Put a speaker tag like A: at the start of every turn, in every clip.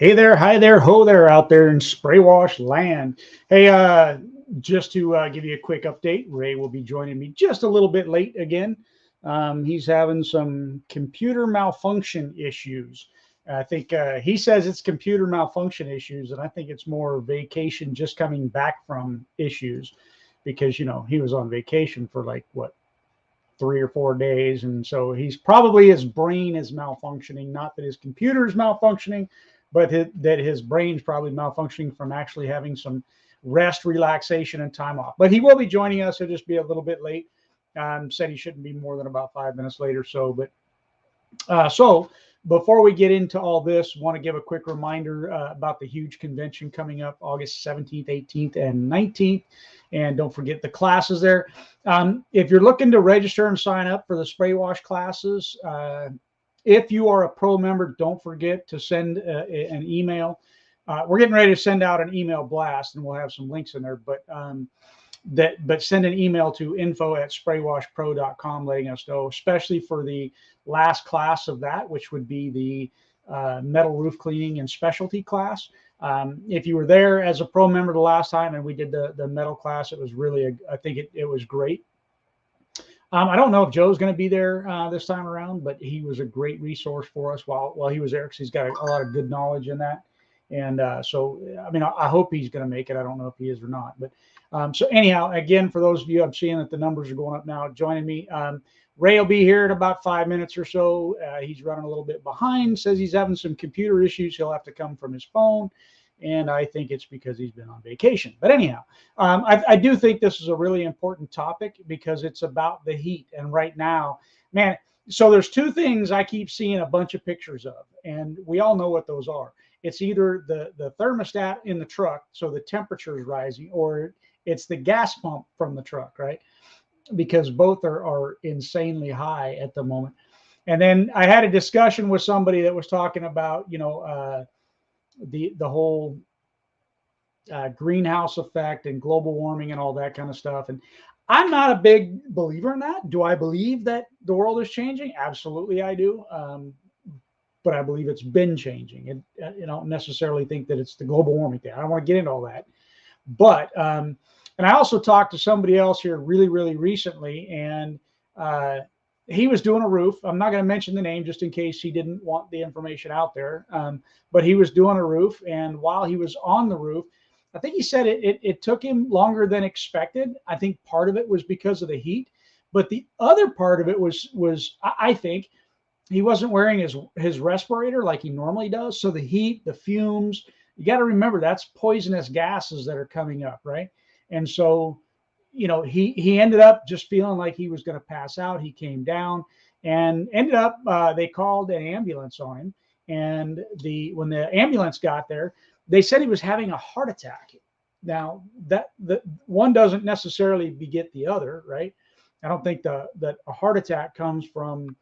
A: Hey there, hi there, ho there out there in spray wash land. Hey, just to give you a quick update, Ray will be joining me just a little bit late again. He's having some computer malfunction issues. I think he says it's computer malfunction issues, and I think it's more vacation just coming back from issues because, he was on vacation for like what, 3 or 4 days. And so he's probably his brain is malfunctioning, not that his computer is malfunctioning, but that his brain's probably malfunctioning from actually having some rest, relaxation, and time off. But he will be joining us. He'll just be a little bit late. Said he shouldn't be more than about 5 minutes late or so. But so before we get into all this, want to give a quick reminder about the huge convention coming up August 17th, 18th, and 19th. And don't forget the classes there. If you're looking to register and sign up for the spray wash classes, if you are a pro member, don't forget to send an email. We're getting ready to send out an email blast, and we'll have some links in there. But send an email to info@spraywashpro.com letting us know, especially for the last class of that, which would be the metal roof cleaning and specialty class. If you were there as a pro member the last time and we did the metal class, it was really, I think it was great. I don't know if Joe's going to be there this time around, but he was a great resource for us while he was there because he's got a lot of good knowledge in that. And so, I mean, I hope he's going to make it. I don't know if he is or not. But so anyhow, again, for those of you, I'm seeing that the numbers are going up now, joining me. Ray will be here in about 5 minutes or so. He's running a little bit behind, says he's having some computer issues. He'll have to come from his phone. And I think it's because he's been on vacation. But anyhow, I do think this is a really important topic because it's about the heat. And right now, man, so there's two things I keep seeing a bunch of pictures of. And we all know what those are. It's either the thermostat in the truck, so the temperature is rising, or it's the gas pump from the truck, right? Because both are insanely high at the moment. And then I had a discussion with somebody that was talking about, the whole greenhouse effect and global warming and all that kind of stuff. And I'm not a big believer in that. Do I believe that the world is changing? Absolutely, I do. But I believe it's been changing. And I don't necessarily think that it's the global warming thing. I don't want to get into all that. But and I also talked to somebody else here really, really recently, and he was doing a roof. I'm not going to mention the name just in case he didn't want the information out there. But he was doing a roof, and while he was on the roof, I think he said it took him longer than expected. I think part of it was because of the heat, but the other part of it was I think he wasn't wearing his respirator like he normally does. So the heat, the fumes, you got to remember that's poisonous gases that are coming up, right? And so, he ended up just feeling like he was going to pass out. He came down and ended up, they called an ambulance on him. And when the ambulance got there, they said he was having a heart attack. Now that the one doesn't necessarily beget the other, right? I don't think that a heart attack comes from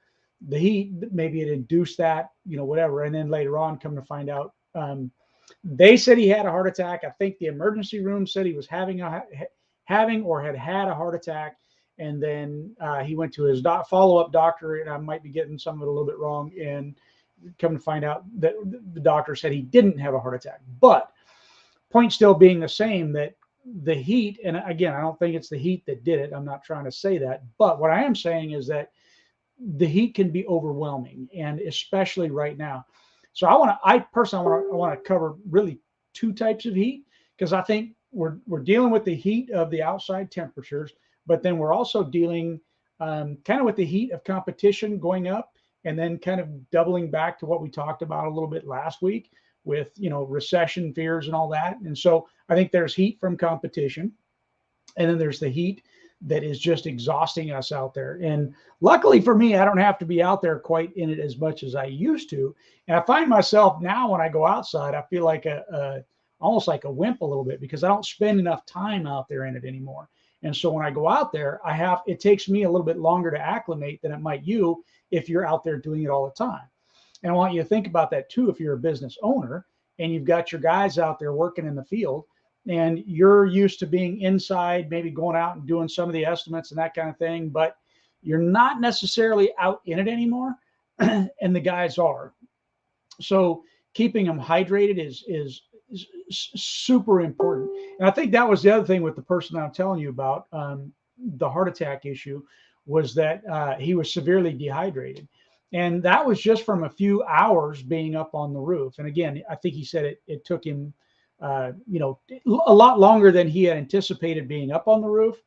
A: the heat. Maybe it induced that, whatever. And then later on, come to find out, they said he had a heart attack. I think the emergency room said he was having or had had a heart attack. And then he went to his follow-up doctor, and I might be getting some of it a little bit wrong, and come to find out that the doctor said he didn't have a heart attack. But point still being the same, that the heat, and again, I don't think it's the heat that did it. I'm not trying to say that. But what I am saying is that the heat can be overwhelming, and especially right now. So I personally want to cover really two types of heat, because I think we're dealing with the heat of the outside temperatures, but then we're also dealing kind of with the heat of competition going up, and then kind of doubling back to what we talked about a little bit last week with recession fears and all that. And so I think there's heat from competition, and then there's the heat that is just exhausting us out there. And luckily for me, I don't have to be out there quite in it as much as I used to. And I find myself now when I go outside, I feel like almost like a wimp a little bit, because I don't spend enough time out there in it anymore. And so when I go out there, it takes me a little bit longer to acclimate than it might you if you're out there doing it all the time. And I want you to think about that too. If you're a business owner and you've got your guys out there working in the field, and you're used to being inside, maybe going out and doing some of the estimates and that kind of thing, but you're not necessarily out in it anymore, and the guys are. So keeping them hydrated is super important. And I think that was the other thing with the person I'm telling you about, the heart attack issue, was that he was severely dehydrated. And that was just from a few hours being up on the roof. And again, I think he said it took him, a lot longer than he had anticipated being up on the roof.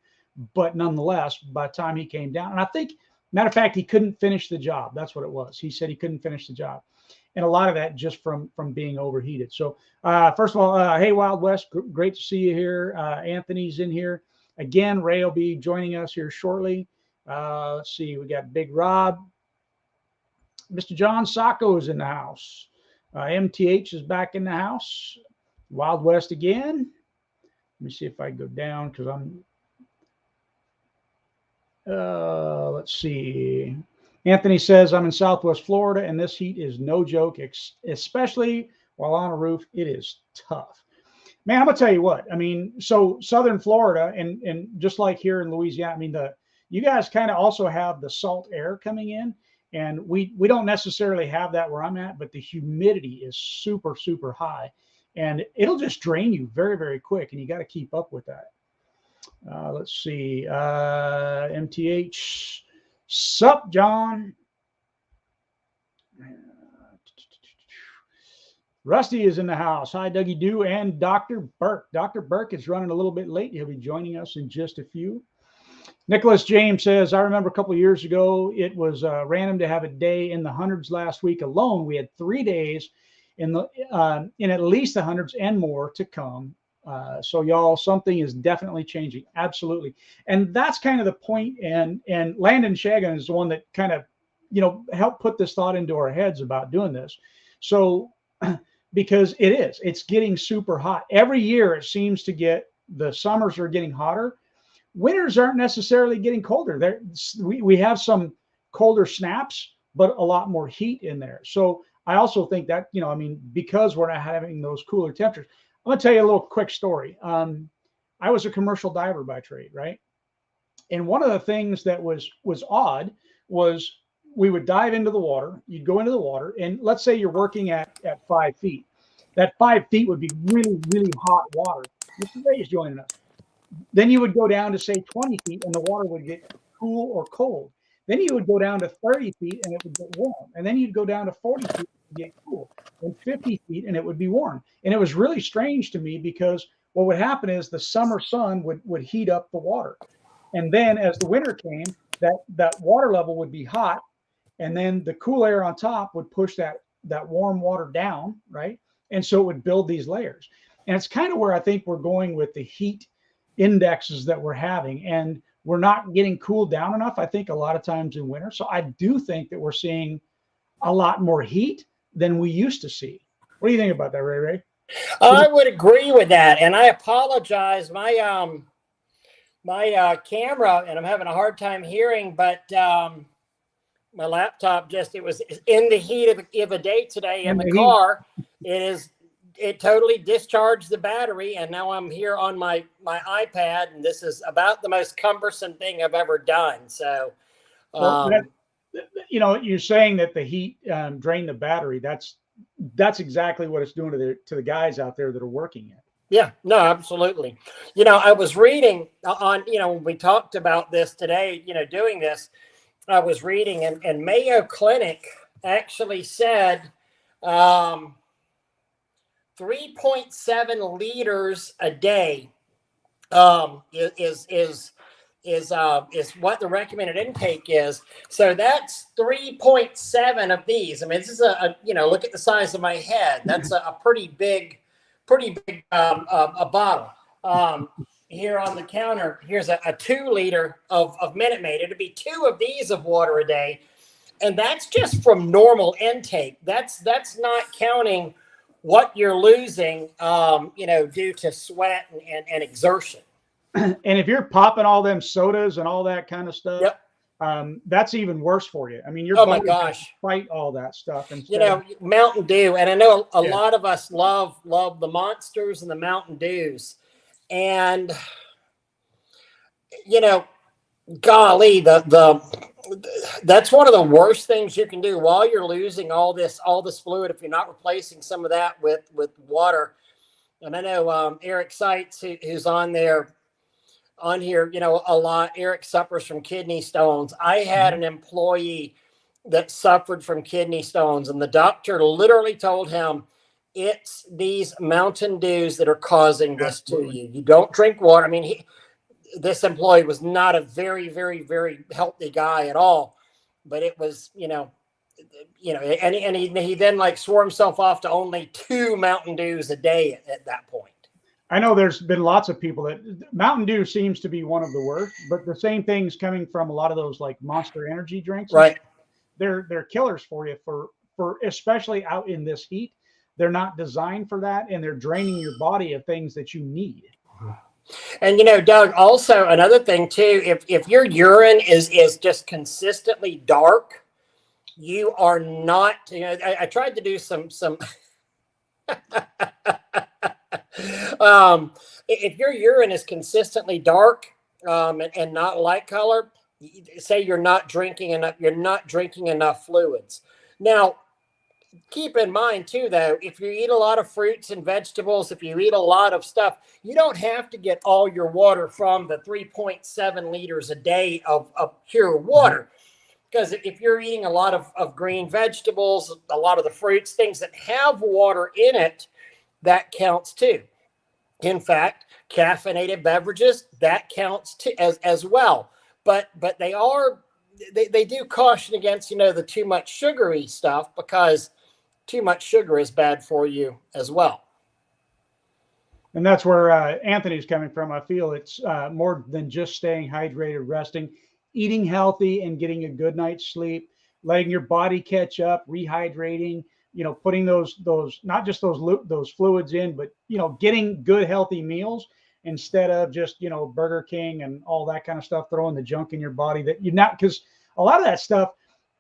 A: But nonetheless, by the time he came down, and I think, matter of fact, he couldn't finish the job. That's what it was. He said he couldn't finish the job. And a lot of that just from being overheated. So first of all, hey, Wild West, great to see you here. Anthony's in here. Again, Ray will be joining us here shortly. Let's see, we got Big Rob. Mr. John Sacco is in the house. MTH is back in the house. Wild West again. Let me see if I can go down because I'm, let's see. Anthony says, I'm in Southwest Florida, and this heat is no joke, especially while on a roof. It is tough. Man, I'm going to tell you what. I mean, so Southern Florida, and just like here in Louisiana, I mean, you guys kind of also have the salt air coming in, and we don't necessarily have that where I'm at, but the humidity is super, super high, and it'll just drain you very, very quick, and you got to keep up with that. Let's see. MTH. Sup, John? Rusty is in the house. Hi, Dougie Doo and Dr. Burke. Dr. Burke is running a little bit late. He'll be joining us in just a few. Nicholas James says, I remember a couple of years ago, it was random to have a day in the hundreds last week alone. We had 3 days in at least the hundreds and more to come. So y'all, something is definitely changing. Absolutely. And that's kind of the point. And Landon Shagan is the one that kind of, helped put this thought into our heads about doing this. So, because it's getting super hot every year. It seems to the summers are getting hotter. Winters aren't necessarily getting colder. We have some colder snaps, but a lot more heat in there. So I also think that, because we're not having those cooler temperatures. I'm going to tell you a little quick story. I was a commercial diver by trade, right? And one of the things that was odd was we would dive into the water. You'd go into the water, and let's say you're working at 5 feet. That 5 feet would be really, really hot water. Mr. Ray is joining us. Then you would go down to, say, 20 feet, and the water would get cool or cold. Then you would go down to 30 feet, and it would get warm. And then you'd go down to 40 feet and get cool. And 50 feet, and it would be warm. And it was really strange to me because what would happen is the summer sun would heat up the water. And then as the winter came, that water level would be hot. And then the cool air on top would push that warm water down, right? And so it would build these layers. And it's kind of where I think we're going with the heat indexes that we're having. And we're not getting cooled down enough, I think, a lot of times in winter. So I do think that we're seeing a lot more heat than we used to see. What do you think about that, Ray?
B: I would agree with that. And I apologize. My camera, and I'm having a hard time hearing, but my laptop it was in the heat of a day today in the car. It totally discharged the battery, and now I'm here on my iPad, and this is about the most cumbersome thing I've ever done. So,
A: you're saying that the heat drained the battery. That's exactly what it's doing to the guys out there that are working it.
B: Yeah, no, absolutely. I was reading on, when we talked about this today, doing this, I was reading, and Mayo Clinic actually said 3.7 liters a day is what the recommended intake is. So that's 3.7 of these. I mean, this is look at the size of my head. That's a pretty big a bottle. Here on the counter, here's a 2 liter of Minute Maid. It'd be 2 of these of water a day. And that's just from normal intake. That's not counting what you're losing, due to sweat and exertion.
A: And if you're popping all them sodas and all that kind of stuff,
B: yep.
A: That's even worse for you. I mean, your
B: body has to
A: fight all that stuff. And
B: Mountain Dew, and I know a lot of us love the Monsters and the Mountain Dews, and golly, that's one of the worst things you can do while you're losing all this fluid. If you're not replacing some of that with water. And I know Eric Seitz, who's on here, a lot. Eric suffers from kidney stones. I had an employee that suffered from kidney stones, and the doctor literally told him, it's these Mountain Dews that are causing this to you. You don't drink water. I mean, this employee was not a very, very, very healthy guy at all, but it was, and he then like swore himself off to only 2 Mountain Dews a day at that point.
A: I know there's been lots of people that Mountain Dew seems to be one of the worst, but the same thing's coming from a lot of those like Monster Energy drinks.
B: Right.
A: They're killers for you for especially out in this heat. They're not designed for that, and they're draining your body of things that you need.
B: And Doug, also another thing too, if your urine is just consistently dark, you are not. I tried to do some. If your urine is consistently dark and not light color, say you're not drinking enough fluids. Now, keep in mind too, though, if you eat a lot of fruits and vegetables, if you eat a lot of stuff, you don't have to get all your water from the 3.7 liters a day of pure water. Because if you're eating a lot of green vegetables, a lot of the fruits, things that have water in it, that counts too. In fact, caffeinated beverages, that counts too, as well. But they do caution against, the too much sugary stuff, because too much sugar is bad for you as well.
A: And that's where Anthony's coming from. I feel it's more than just staying hydrated, resting, eating healthy, and getting a good night's sleep, letting your body catch up, rehydrating, putting those not just those fluids in, but getting good healthy meals instead of just Burger King and all that kind of stuff, throwing the junk in your body that you're not, because a lot of that stuff.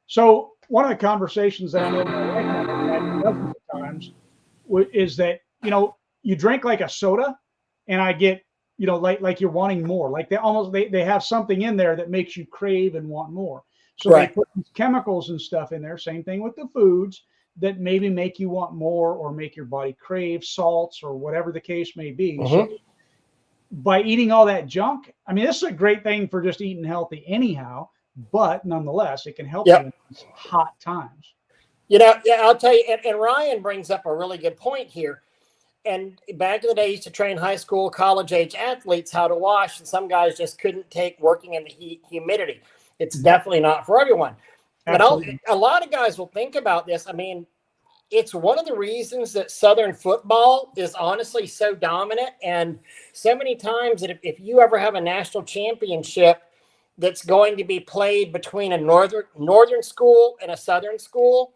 A: So one of the conversations that I know my wife and I have had dozens of times is that you drink like a soda, and I get like you're wanting more, like they have something in there that makes you crave and want more. So
B: Right.
A: They put these chemicals and stuff in there. Same thing with the foods that maybe make you want more or make your body crave salts or whatever the case may be. So by eating all that junk, I mean, this is a great thing for just eating healthy anyhow, but nonetheless, it can help you in these hot times.
B: I'll tell you, and Ryan brings up a really good point here. And back in the day, I used to train high school, college age athletes how to wash, and some guys just couldn't take working in the heat, humidity. It's definitely not for everyone. Absolutely. But a lot of guys will think about this. I mean, it's one of the reasons that Southern football is honestly so dominant. And so many times that if you ever have a national championship that's going to be played between a northern school and a Southern school,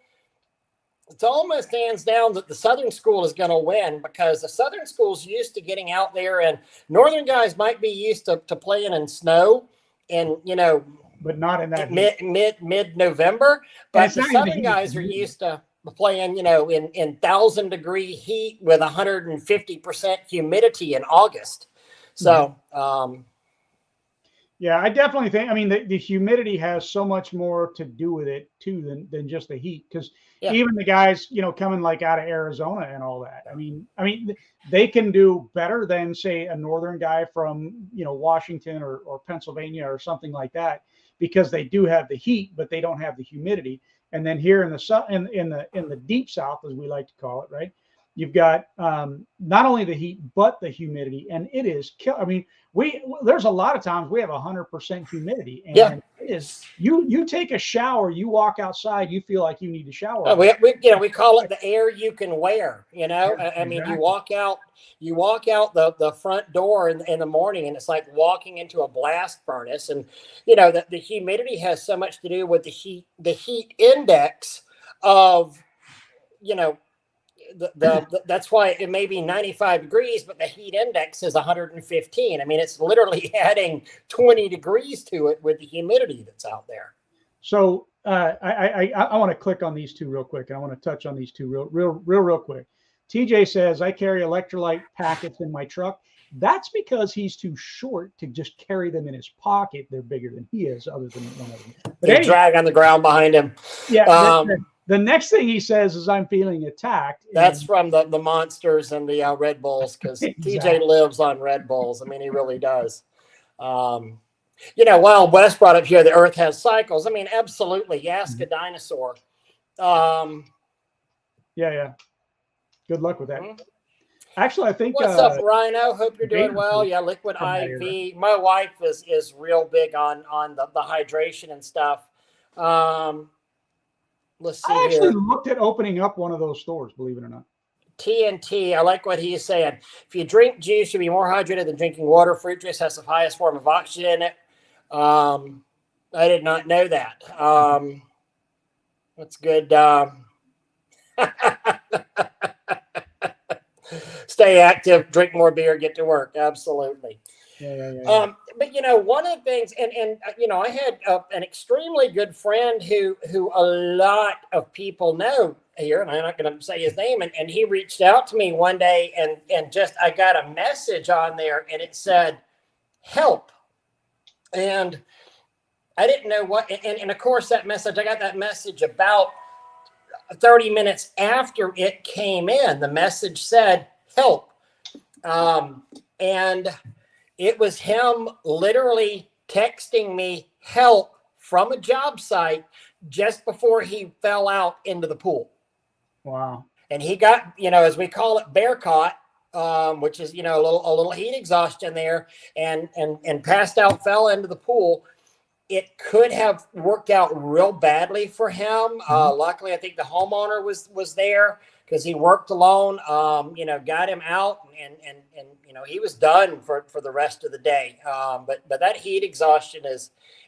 B: it's almost hands down that the Southern school is going to win, because the Southern school's used to getting out there, and Northern guys might be used to playing in snow and,
A: but not in that
B: mid-November. But the Southern guys are used to playing, in 1,000-degree heat with 150% humidity in August. So,
A: yeah, I definitely think, I mean, the humidity has so much more to do with it too than just the heat. Because even the guys, coming like out of Arizona and all that, I mean, they can do better than say a northern guy from, Washington or Pennsylvania or something like that, because they do have the heat, but they don't have the humidity. And then here in the deep South, as we like to call it, right? You've got not only the heat but the humidity, and it is I mean, there's a lot of times we have 100% humidity, and it is you take a shower, you walk outside, you feel like you need to shower.
B: We call it the air you can wear. I mean, you walk out the front door in the morning, and it's like walking into a blast furnace. And the humidity has so much to do with the heat index of that's why it may be 95 degrees, but the heat index is 115. I mean, it's literally adding 20 degrees to it with the humidity that's out there.
A: So I want to click on these two real quick. I want to touch on these two real quick. TJ says, I carry electrolyte packets in my truck That's because he's too short to just carry them in his pocket. They're bigger than he is, other than one of them. But
B: They
A: anyway,
B: drag on the ground behind him.
A: yeah. The next thing he says is, "I'm feeling attacked."
B: That's from the Monsters and the Red Bulls, because
A: Exactly.
B: TJ lives on Red Bulls. I mean, he really does. Well, Wes brought up here the Earth has cycles. I mean, absolutely. You ask a dinosaur.
A: Yeah. Good luck with that. Actually, I think.
B: What's up, Rhino? Hope you're doing well. Yeah, Liquid IV. My wife is real big on the hydration and stuff. Let's see.
A: I actually looked at opening up one of those stores, believe it or not.
B: TNT, I like what he's saying. If you drink juice, you'll be more hydrated than drinking water. Fruit juice has the highest form of oxygen in it. I did not know that. That's good. Stay active, drink more beer, get to work. Absolutely.
A: Yeah.
B: But one of the things, and I had an extremely good friend who a lot of people know here, and I'm not going to say his name, and he reached out to me one day, and just I got a message on there, and it said help, and I didn't know what, and of course I got that message about 30 minutes after it came in. The message said help, and it was him literally texting me help from a job site just before he fell out into the pool.
A: Wow.
B: And he got, as we call it, bear caught, which is, a little heat exhaustion there, and passed out, fell into the pool. It could have worked out real badly for him. Luckily, I think the homeowner was there because he worked alone, got him out, and he was done for the rest of the day. But that heat exhaustion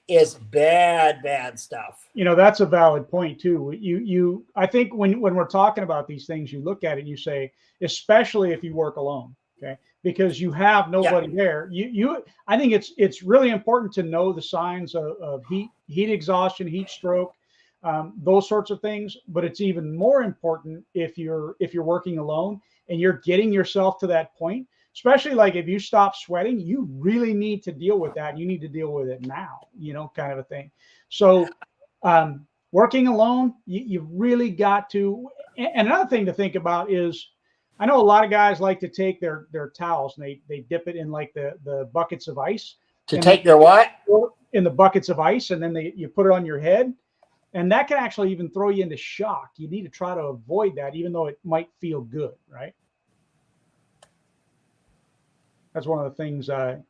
B: is bad stuff.
A: That's a valid point too. I think when we're talking about these things, you look at it and you say, especially if you work alone, okay, because you have nobody there. I think it's really important to know the signs of heat exhaustion, heat stroke, those sorts of things. But it's even more important if you're working alone and you're getting yourself to that point. Especially like if you stop sweating, you really need to deal with that. You need to deal with it now, kind of a thing. So working alone, you really got to. And another thing to think about is, I know a lot of guys like to take their towels and they dip it in like the buckets of ice.
B: To take their what?
A: In the buckets of ice, and then you put it on your head. And that can actually even throw you into shock. You need to try to avoid that, even though it might feel good, right? That's one of the things. As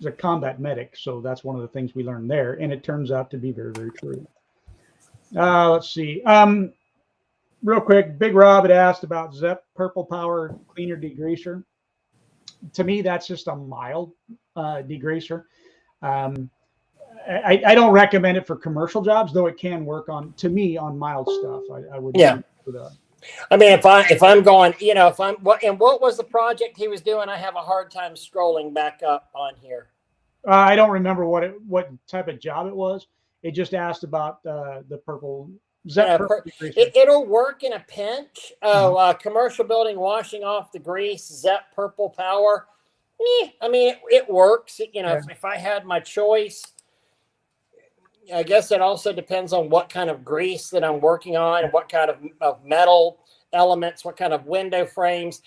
A: a combat medic, so that's one of the things we learned there, and it turns out to be very, very true. Let's see. Real quick, Big Rob had asked about Zep Purple Power Cleaner Degreaser. To me, that's just a mild degreaser. I don't recommend it for commercial jobs, though it can work on mild stuff. I would.
B: Yeah. I mean, if I'm going, what was the project he was doing? I have a hard time scrolling back up on here.
A: I don't remember what type of job it was. It just asked about the purple.
B: It'll work in a pinch. Commercial building, washing off the grease, Zep Purple Power. I mean, it works. If I had my choice, I guess it also depends on what kind of grease that I'm working on and what kind of metal elements, what kind of window frames.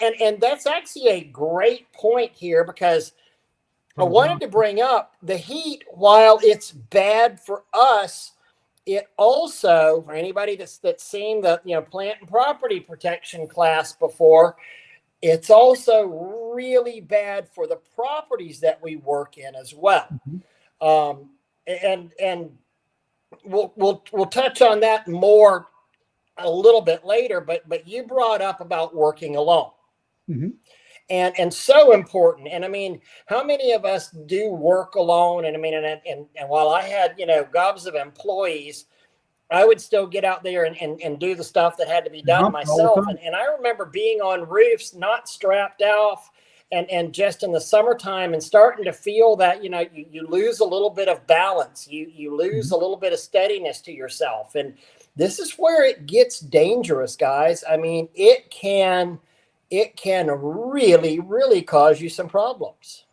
B: And that's actually a great point here, because I wanted to bring up the heat. While it's bad for us, it also, for anybody that's seen the plant and property protection class before, it's also really bad for the properties that we work in as well. And we'll touch on that more a little bit later, but you brought up about working alone. And so important. And I mean, how many of us do work alone? And I mean, and while I had, gobs of employees, I would still get out there and do the stuff that had to be done myself. And I remember being on roofs, not strapped off, and just in the summertime, and starting to feel that, you lose a little bit of balance. You lose a little bit of steadiness to yourself. And this is where it gets dangerous, guys. I mean, it can it can really, really cause you some problems.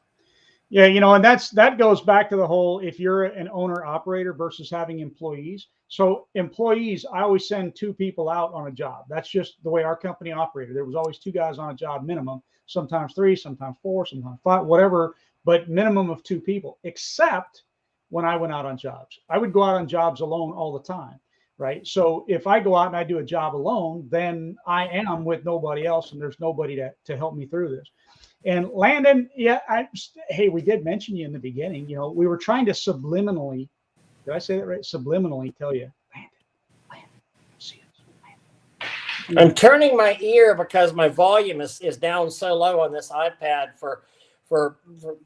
A: Yeah, and that goes back to the whole, if you're an owner operator versus having employees. So employees, I always send 2 people out on a job. That's just the way our company operated. There was always 2 guys on a job minimum, sometimes 3, sometimes 4, sometimes 5, whatever, but minimum of 2 people, except when I went out on jobs. I would go out on jobs alone all the time, right? So if I go out and I do a job alone, then I am with nobody else and there's nobody to help me through this. And Landon, yeah, hey, we did mention you in the beginning. We were trying to subliminally, did I say that right? Subliminally tell you, Landon, see us.
B: I'm turning my ear because my volume is down so low on this iPad for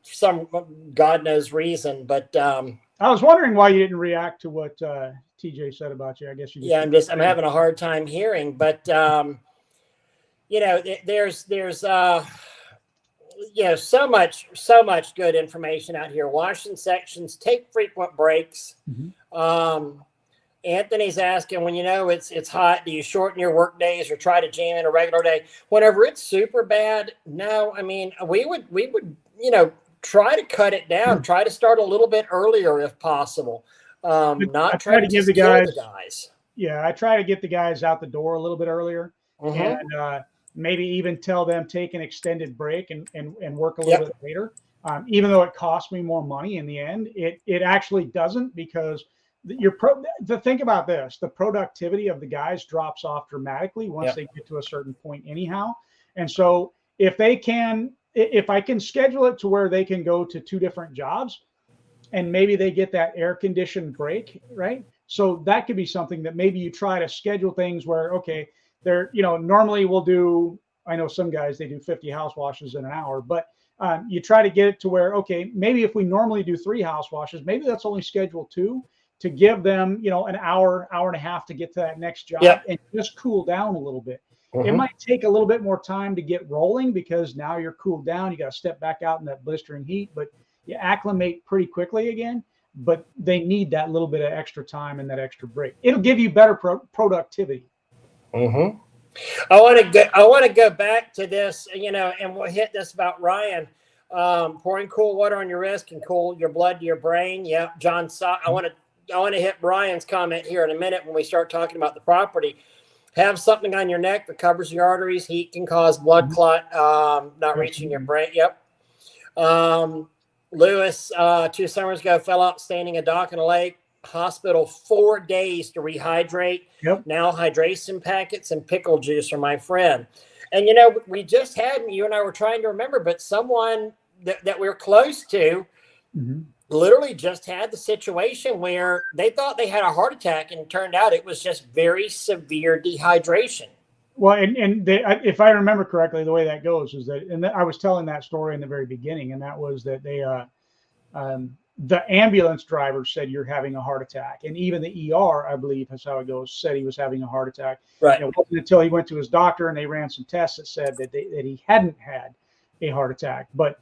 B: some God knows reason. But
A: I was wondering why you didn't react to what TJ said about you. I guess you just
B: I'm having a hard time hearing. But there's so much good information out here. Washing sections, take frequent breaks.
A: Mm-hmm.
B: Anthony's asking, when it's hot, do you shorten your work days or try to jam in a regular day? Whenever it's super bad, no. I mean, we would try to cut it down. Try to start a little bit earlier if possible. Not try to give the guys.
A: Yeah, I try to get the guys out the door a little bit earlier, and maybe even tell them take an extended break and work a little bit later. Even though it costs me more money in the end, it actually doesn't, because to think about this, the productivity of the guys drops off dramatically once they get to a certain point anyhow. And so if I can schedule it to where they can go to 2 different jobs and maybe they get that air conditioned break, right? So that could be something that maybe you try to schedule things where, okay, they're, normally we'll do, I know some guys, they do 50 house washes in an hour, but you try to get it to where, okay, maybe if we normally do 3 house washes, maybe that's only scheduled 2, to give them, an hour and a half to get to that next job and just cool down a little bit. It might take a little bit more time to get rolling because now you're cooled down. You got to step back out in that blistering heat, but you acclimate pretty quickly again. But they need that little bit of extra time and that extra break. It'll give you better productivity.
B: I want to go back to this, and we'll hit this about Ryan. Pouring cool water on your wrist can cool your blood to your brain. Yeah, John saw. I want to hit Brian's comment here in a minute when we start talking about the property. Have something on your neck that covers your arteries. Heat can cause blood clot, not reaching your brain. Yep. Lewis, 2 summers ago, fell out standing a dock in a lake. Hospital 4 days to rehydrate.
A: Yep.
B: Now hydration packets and pickle juice are my friend. And, we just had, you and I were trying to remember, but someone that we're close to literally just had the situation where they thought they had a heart attack and it turned out it was just very severe dehydration.
A: Well, and if I remember correctly, the way that goes is that, and I was telling that story in the very beginning, and that was that the ambulance driver said you're having a heart attack, and even the ER, I believe that's how it goes, said he was having a heart attack.
B: Right.
A: It wasn't until he went to his doctor and they ran some tests that said that he hadn't had a heart attack, but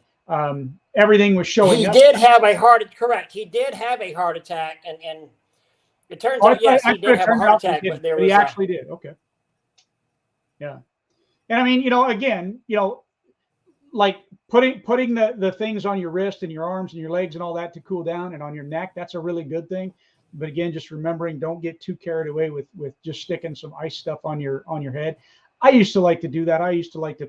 A: everything was showing.
B: He did have a heart. Correct. He did have a heart attack, and it turns out yes, he did have a heart attack, but
A: he actually did. Okay. Yeah. And I mean, again, like putting the things on your wrist and your arms and your legs and all that to cool down, and on your neck, that's a really good thing. But again, just remembering, don't get too carried away with just sticking some ice stuff on your head. I used to like to do that. I used to like to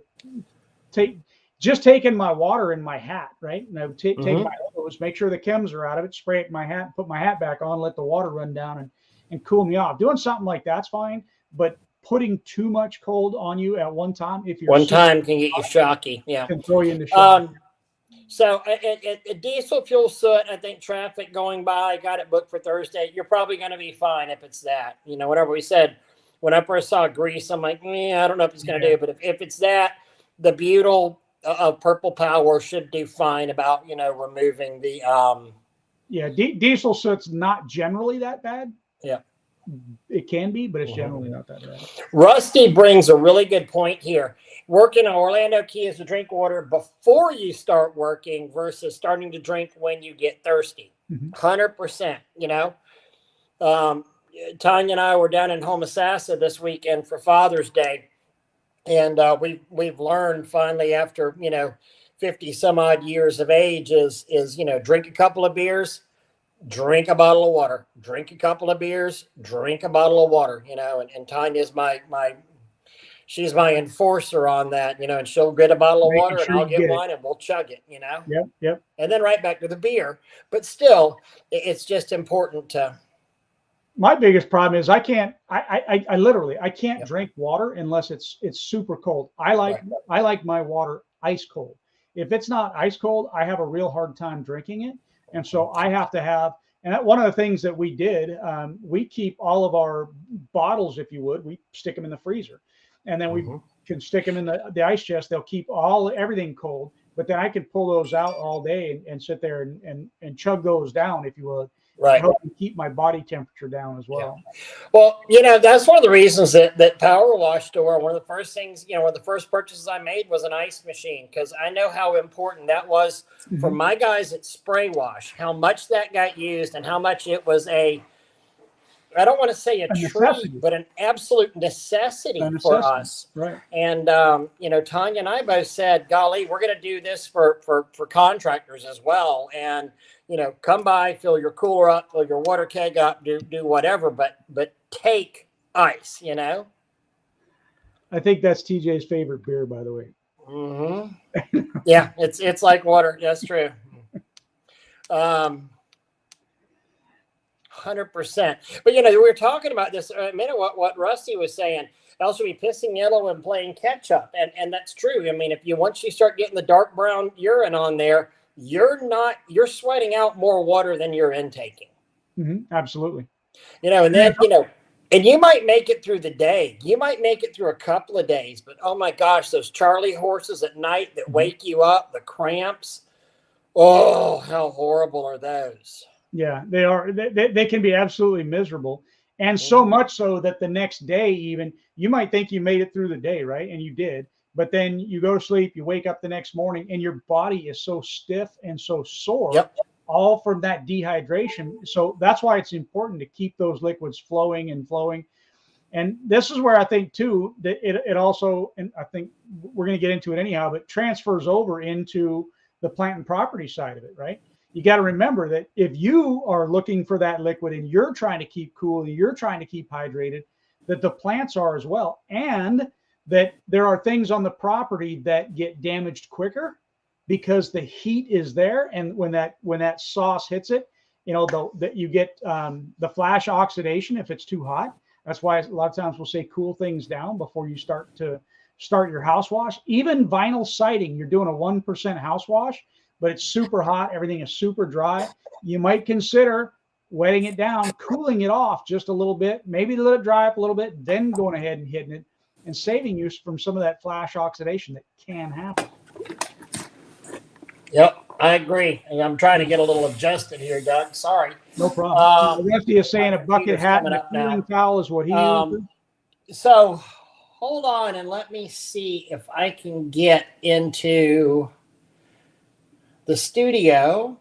A: taking my water in my hat, right? And I would take my hose, make sure the chems are out of it, spray it in my hat, put my hat back on, let the water run down and cool me off. Doing something like that's fine, but putting too much cold on you at one time, if you're
B: can get you shocky,
A: can throw you into shock.
B: So diesel fuel soot, I think traffic going by, got it booked for Thursday. You're probably going to be fine if it's that. Whatever we said, when I first saw grease, I'm like, I don't know if it's going to do. But if it's that, the butyl of Purple Power should do fine about removing the.
A: Diesel soot's not generally that bad.
B: Yeah.
A: It can be, but it's generally not that bad.
B: Rusty brings a really good point here. Working in Orlando Key is to drink water before you start working versus starting to drink when you get thirsty. 100%. Tanya and I were down in Homosassa this weekend for Father's Day, And we've learned finally after 50 some odd years of age is drink a couple of beers, drink a bottle of water, drink a couple of beers, drink a bottle of water. And Tanya's my she's my enforcer on that. And she'll get a bottle of
A: Making
B: water and
A: sure
B: I'll
A: you
B: get
A: get it.
B: one and we'll chug it.
A: Yep, yep.
B: And then right back to the beer. But still, it's just important to.
A: My biggest problem is I literally I can't
B: Yep.
A: drink water unless it's super cold.
B: Right.
A: I like my water ice cold. If it's not ice cold, I have a real hard time drinking it. And so I have to have, and that, one of the things that we did, we keep all of our bottles, if you would, we stick them in the freezer, and then we
B: Mm-hmm.
A: can stick them in the ice chest. They'll keep everything cold, but then I can pull those out all day and sit there and chug those down, if you would,
B: Right.
A: help me keep my body temperature down as well.
B: Yeah. Well, that's one of the reasons that Power Wash Store, one of the first things, one of the first purchases I made was an ice machine, because I know how important that was for
A: Mhm.
B: my guys at Spray Wash, how much that got used and how much it was I don't want to say a
A: A
B: treat,
A: necessity.
B: but an absolute
A: A
B: necessity for
A: necessity.
B: us.
A: Right.
B: And Tanya and I both said, "Golly, we're going to do this for contractors as well." And come by, fill your cooler up, fill your water keg up, do whatever, but take ice.
A: I think that's TJ's favorite beer, by the way.
B: Mm-hmm. Yeah, it's like water. That's true. 100%. But we were talking about this a minute. What Rusty was saying. Else will be pissing yellow and playing catch up, and that's true. I mean, once you start getting the dark brown urine on there, you're sweating out more water than you're intaking.
A: Mm-hmm. Absolutely.
B: And then and you might make it through the day. You might make it through a couple of days, but oh my gosh, those Charlie horses at night that wake you up, the cramps. Oh, how horrible are those?
A: Yeah, they are. They can be absolutely miserable. And so much so that the next day, even, you might think you made it through the day, right? And you did. But then you go to sleep, you wake up the next morning, and your body is so stiff and so sore,
B: Yep.
A: all from that dehydration. So that's why it's important to keep those liquids flowing and flowing. And this is where I think, too, that it also, and I think we're going to get into it anyhow, but transfers over into the plant and property side of it, right? You got to remember that if you are looking for that liquid and you're trying to keep cool, you're trying to keep hydrated, that the plants are as well. And that there are things on the property that get damaged quicker because the heat is there. And when that sauce hits it, that you get the flash oxidation if it's too hot. That's why a lot of times we'll say cool things down before you start your house wash. Even vinyl siding, you're doing a 1% house wash, but it's super hot. Everything is super dry. You might consider wetting it down, cooling it off just a little bit, maybe let it dry up a little bit, then going ahead and hitting it and saving you from some of that flash oxidation that can happen.
B: Yep, I agree. And I'm trying to get a little adjusted here, Doug. Sorry.
A: No problem. Rusty is saying
B: my
A: a bucket
B: computer's
A: hat and
B: coming
A: a
B: up now.
A: cooling towel is what he uses.
B: So hold on and let me see if I can get into the studio.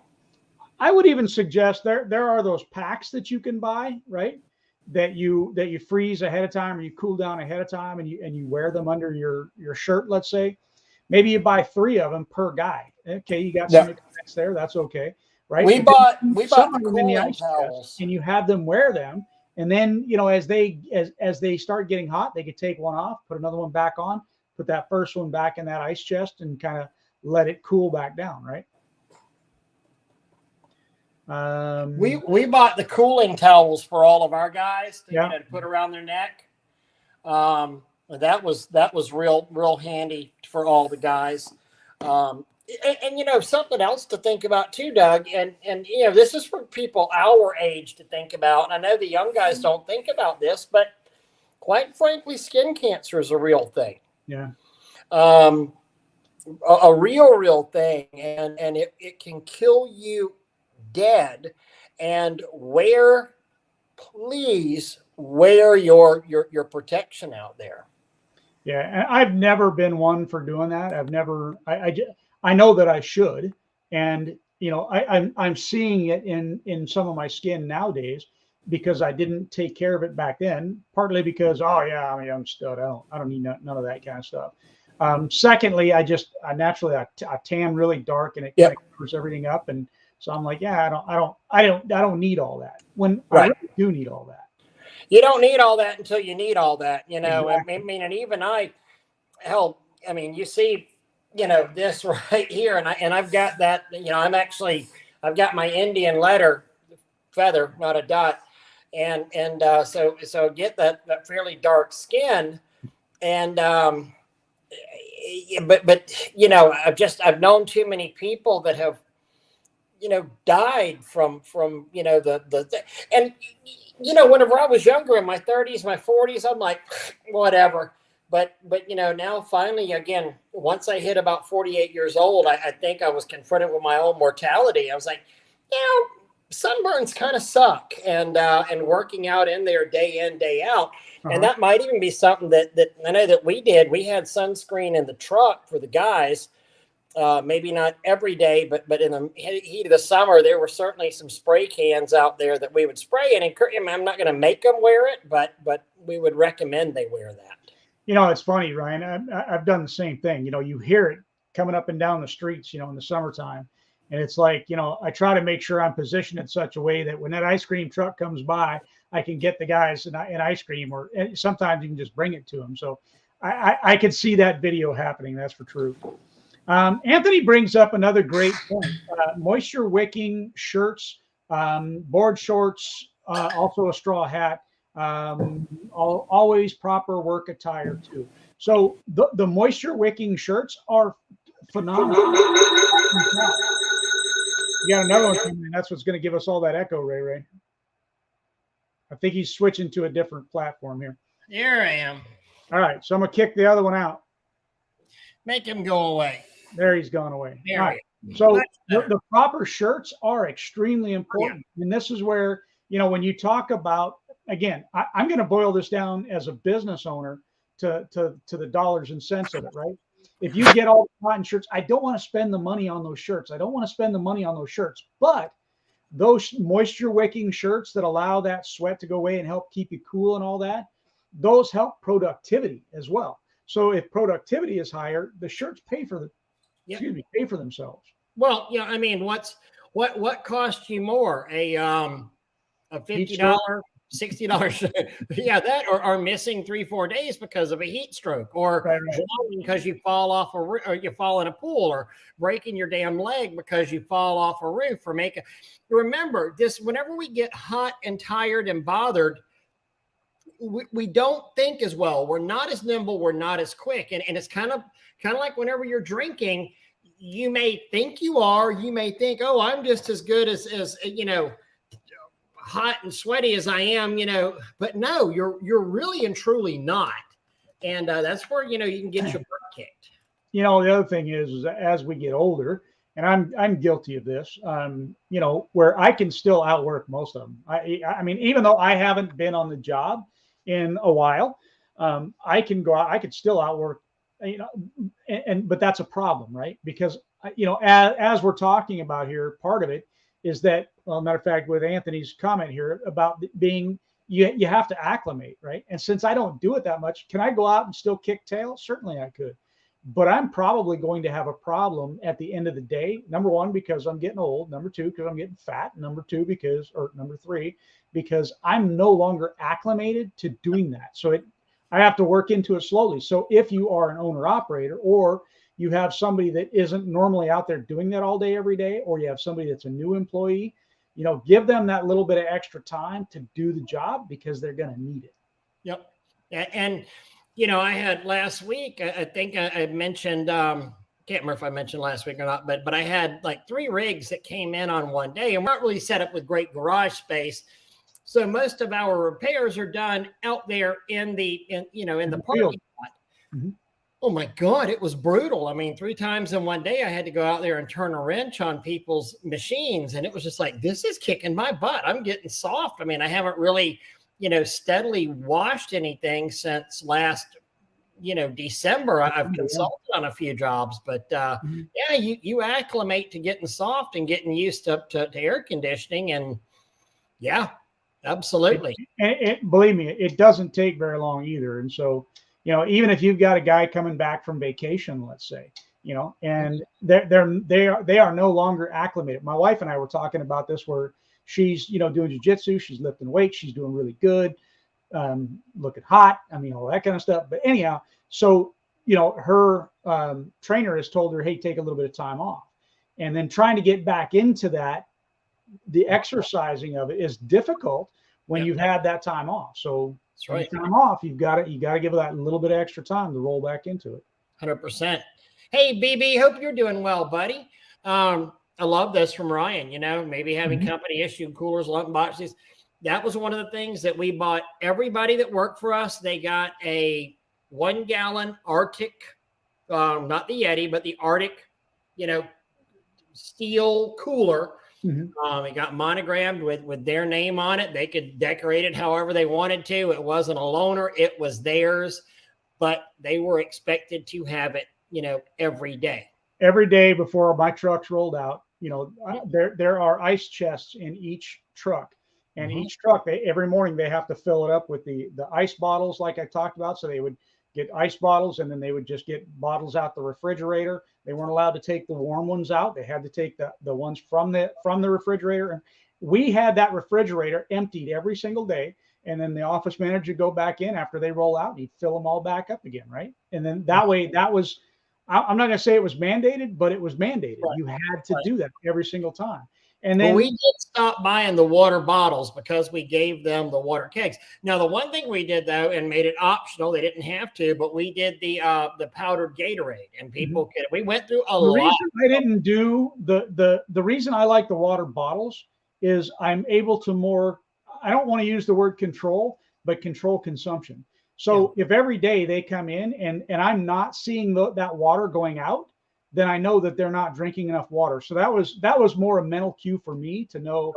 A: I would even suggest there are those packs that you can buy, right? That you freeze ahead of time or you cool down ahead of time and you wear them under your shirt, let's say. Maybe you buy 3 of them per guy. Okay, you got some expense there. That's okay, right?
B: We bought the cooling towels,
A: and you have them wear them. And then as they start getting hot, they could take one off, put another one back on, put that first one back in that ice chest, and kind of let it cool back down, right?
B: We bought the cooling towels for all of our guys to put around their neck. That was real handy for all the guys. And something else to think about too, Doug, and this is for people our age to think about. And I know the young guys don't think about this, but quite frankly, skin cancer is a real thing.
A: Yeah.
B: A real thing, and it can kill you dead. And please wear your protection out there.
A: Yeah, and I've never been one for doing that. I've never. I know that I should, and I'm seeing it in some of my skin nowadays. because I didn't take care of it back then. Partly because, oh yeah, I'm a young stud. I don't need none of that kind of stuff. Secondly, I naturally I tan really dark, and it kind
B: Yep.
A: of covers everything up. And so I'm like, yeah, I don't need all that, when I
B: Right.
A: really do need all that.
B: You don't need all that until you need all that, you know.
A: Exactly.
B: I mean, and even hell, I mean, you see, you know, this right here, and I've got that, you know, I've got my Indian letter feather, not a dot, and so get that fairly dark skin, and but you know, I've known too many people that have, you know, died from you know and you know, whenever I was younger in my 30s, my 40s, I'm like, whatever. But you know, now finally, again, once I hit about 48 years old, I think I was confronted with my own mortality. I was like, you know, sunburns kind of suck, and working out in there day in, day out. And that might even be something that I know that we did. We had sunscreen in the truck for the guys, maybe not every day, but in the heat of the summer, there were certainly some spray cans out there that we would spray and encourage. I'm not going to make them wear it, but we would recommend they wear that.
A: You know, it's funny, Ryan. I've done the same thing. You know, you hear it coming up and down the streets, you know, in the summertime. And it's like, you know, I try to make sure I'm positioned in such a way that when that ice cream truck comes by, I can get the guys an ice cream, or sometimes you can just bring it to them. So I could see that video happening. That's for true. Anthony brings up another great point. Moisture wicking shirts, board shorts, also a straw hat, always proper work attire too. So the moisture wicking shirts are phenomenal. You got another one coming in. That's what's going to give us all that echo, Ray. I think he's switching to a different platform here.
B: Here I am.
A: All right, so I'm gonna kick the other one out.
B: Make him go away.
A: There, he's gone away.
B: There.
A: All right. So the proper shirts are extremely important. And this is where, you know, when you talk about, again, I'm going to boil this down as a business owner to the dollars and cents of it, right? If you get all the cotton shirts, I don't want to spend the money on those shirts. I don't want to spend the money on those shirts. But those moisture wicking shirts that allow that sweat to go away and help keep you cool and all that, those help productivity as well. So if productivity is higher, the shirts pay for pay for themselves.
B: Well, yeah, I mean, what costs you more, a $50, $60? Yeah, that or missing 3-4 days because of a heat stroke, or drowning because you fall off or you fall in a pool, or breaking your damn leg because you fall off a roof, or remember this, whenever we get hot and tired and bothered, we don't think as well. We're not as nimble. We're not as quick. And it's kind of like whenever you're drinking, you may think you are, you may think, oh, I'm just as good as, you know, hot and sweaty as I am, you know, but no, you're really and truly not. And that's where, you know, you can get your butt kicked.
A: You know, the other thing is as we get older, and I'm guilty of this, you know, where I can still outwork most of them. I mean, even though I haven't been on the job in a while, I can go out, I could still outwork, you know, but that's a problem, right? Because, you know, as we're talking about here, part of it is that, well, matter of fact, with Anthony's comment here about being, you have to acclimate, right? And since I don't do it that much, can I go out and still kick tail? Certainly I could. But I'm probably going to have a problem at the end of the day. Number one, because I'm getting old. Number two, because I'm getting fat. Number three, because I'm no longer acclimated to doing that. So I have to work into it slowly. So if you are an owner operator, or you have somebody that isn't normally out there doing that all day, every day, or you have somebody that's a new employee, you know, give them that little bit of extra time to do the job, because they're going to need it.
B: Yep. And you know, I had last week, I think I mentioned, can't remember if I mentioned last week or not, but I had like 3 rigs that came in on one day, and we're not really set up with great garage space. So most of our repairs are done out there in the parking lot. Mm-hmm. Oh my God, it was brutal. I mean, 3 times in one day, I had to go out there and turn a wrench on people's machines. And it was just like, this is kicking my butt. I'm getting soft. I mean, I haven't really, you know, steadily washed anything since last, you know, December. I've consulted on a few jobs, but yeah, you acclimate to getting soft and getting used to air conditioning. And yeah, Absolutely.
A: Believe me, it doesn't take very long either. And so, even if you've got a guy coming back from vacation, let's say, and they are no longer acclimated. My wife and I were talking about this, where she's doing jujitsu, she's lifting weights, she's doing really good, looking hot. I mean, all that kind of stuff. But anyhow, so her trainer has told her, hey, take a little bit of time off, and then trying to get back into that. The exercising of it is difficult when you've had that time off. So
B: that's right.
A: Time off, you got to give it that little bit of extra time to roll back into it.
B: 100%. Hey, BB, hope you're doing well, buddy. I love this from Ryan. Maybe having company issue coolers, lump boxes. That was one of the things that we bought. Everybody that worked for us, they got a 1 gallon Arctic, not the Yeti, but the Arctic, steel cooler. It got monogrammed with their name on it. They could decorate it however they wanted to. It wasn't a loaner. It was theirs, but they were expected to have it, every day.
A: Every day before my trucks rolled out, there are ice chests in each truck. And each truck, every morning they have to fill it up with the ice bottles like I talked about. So they would get ice bottles, and then they would just get bottles out the refrigerator. They weren't allowed to take the warm ones out. They had to take the ones from the refrigerator. And we had that refrigerator emptied every single day. And then the office manager would go back in after they roll out, and he'd fill them all back up again, right? And then that way, that was, I'm not going to say it was mandated, but it was mandated. Right. You had to do that every single time. And then
B: we did stop buying the water bottles because we gave them the water kegs. Now, the one thing we did, though, and made it optional, they didn't have to, but we did the powdered Gatorade, and people could. We went through a lot.
A: The reason I didn't do the reason I like the water bottles is I'm able to more. I don't want to use the word control, but control consumption. So if every day they come in and I'm not seeing that water going out, then I know that they're not drinking enough water. So that was more a mental cue for me to know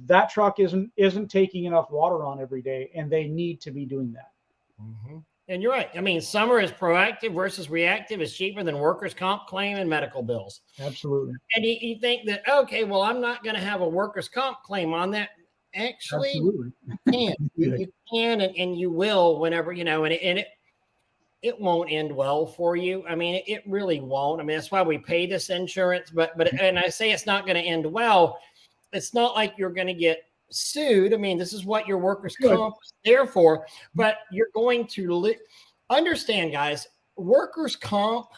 A: that truck isn't taking enough water on every day, and they need to be doing that.
B: And you're right. I mean, summer is proactive versus reactive is cheaper than workers' comp claim and medical bills.
A: Absolutely.
B: And you think that, okay, well, I'm not going to have a workers' comp claim on that. Actually,
A: absolutely.
B: You can. You can, and you will whenever, and it won't end well for you. I mean, it really won't. I mean, that's why we pay this insurance. But and I say it's not going to end well. It's not like you're going to get sued. I mean, this is what your workers' comp is there for. But you're going to understand, guys. Workers' comp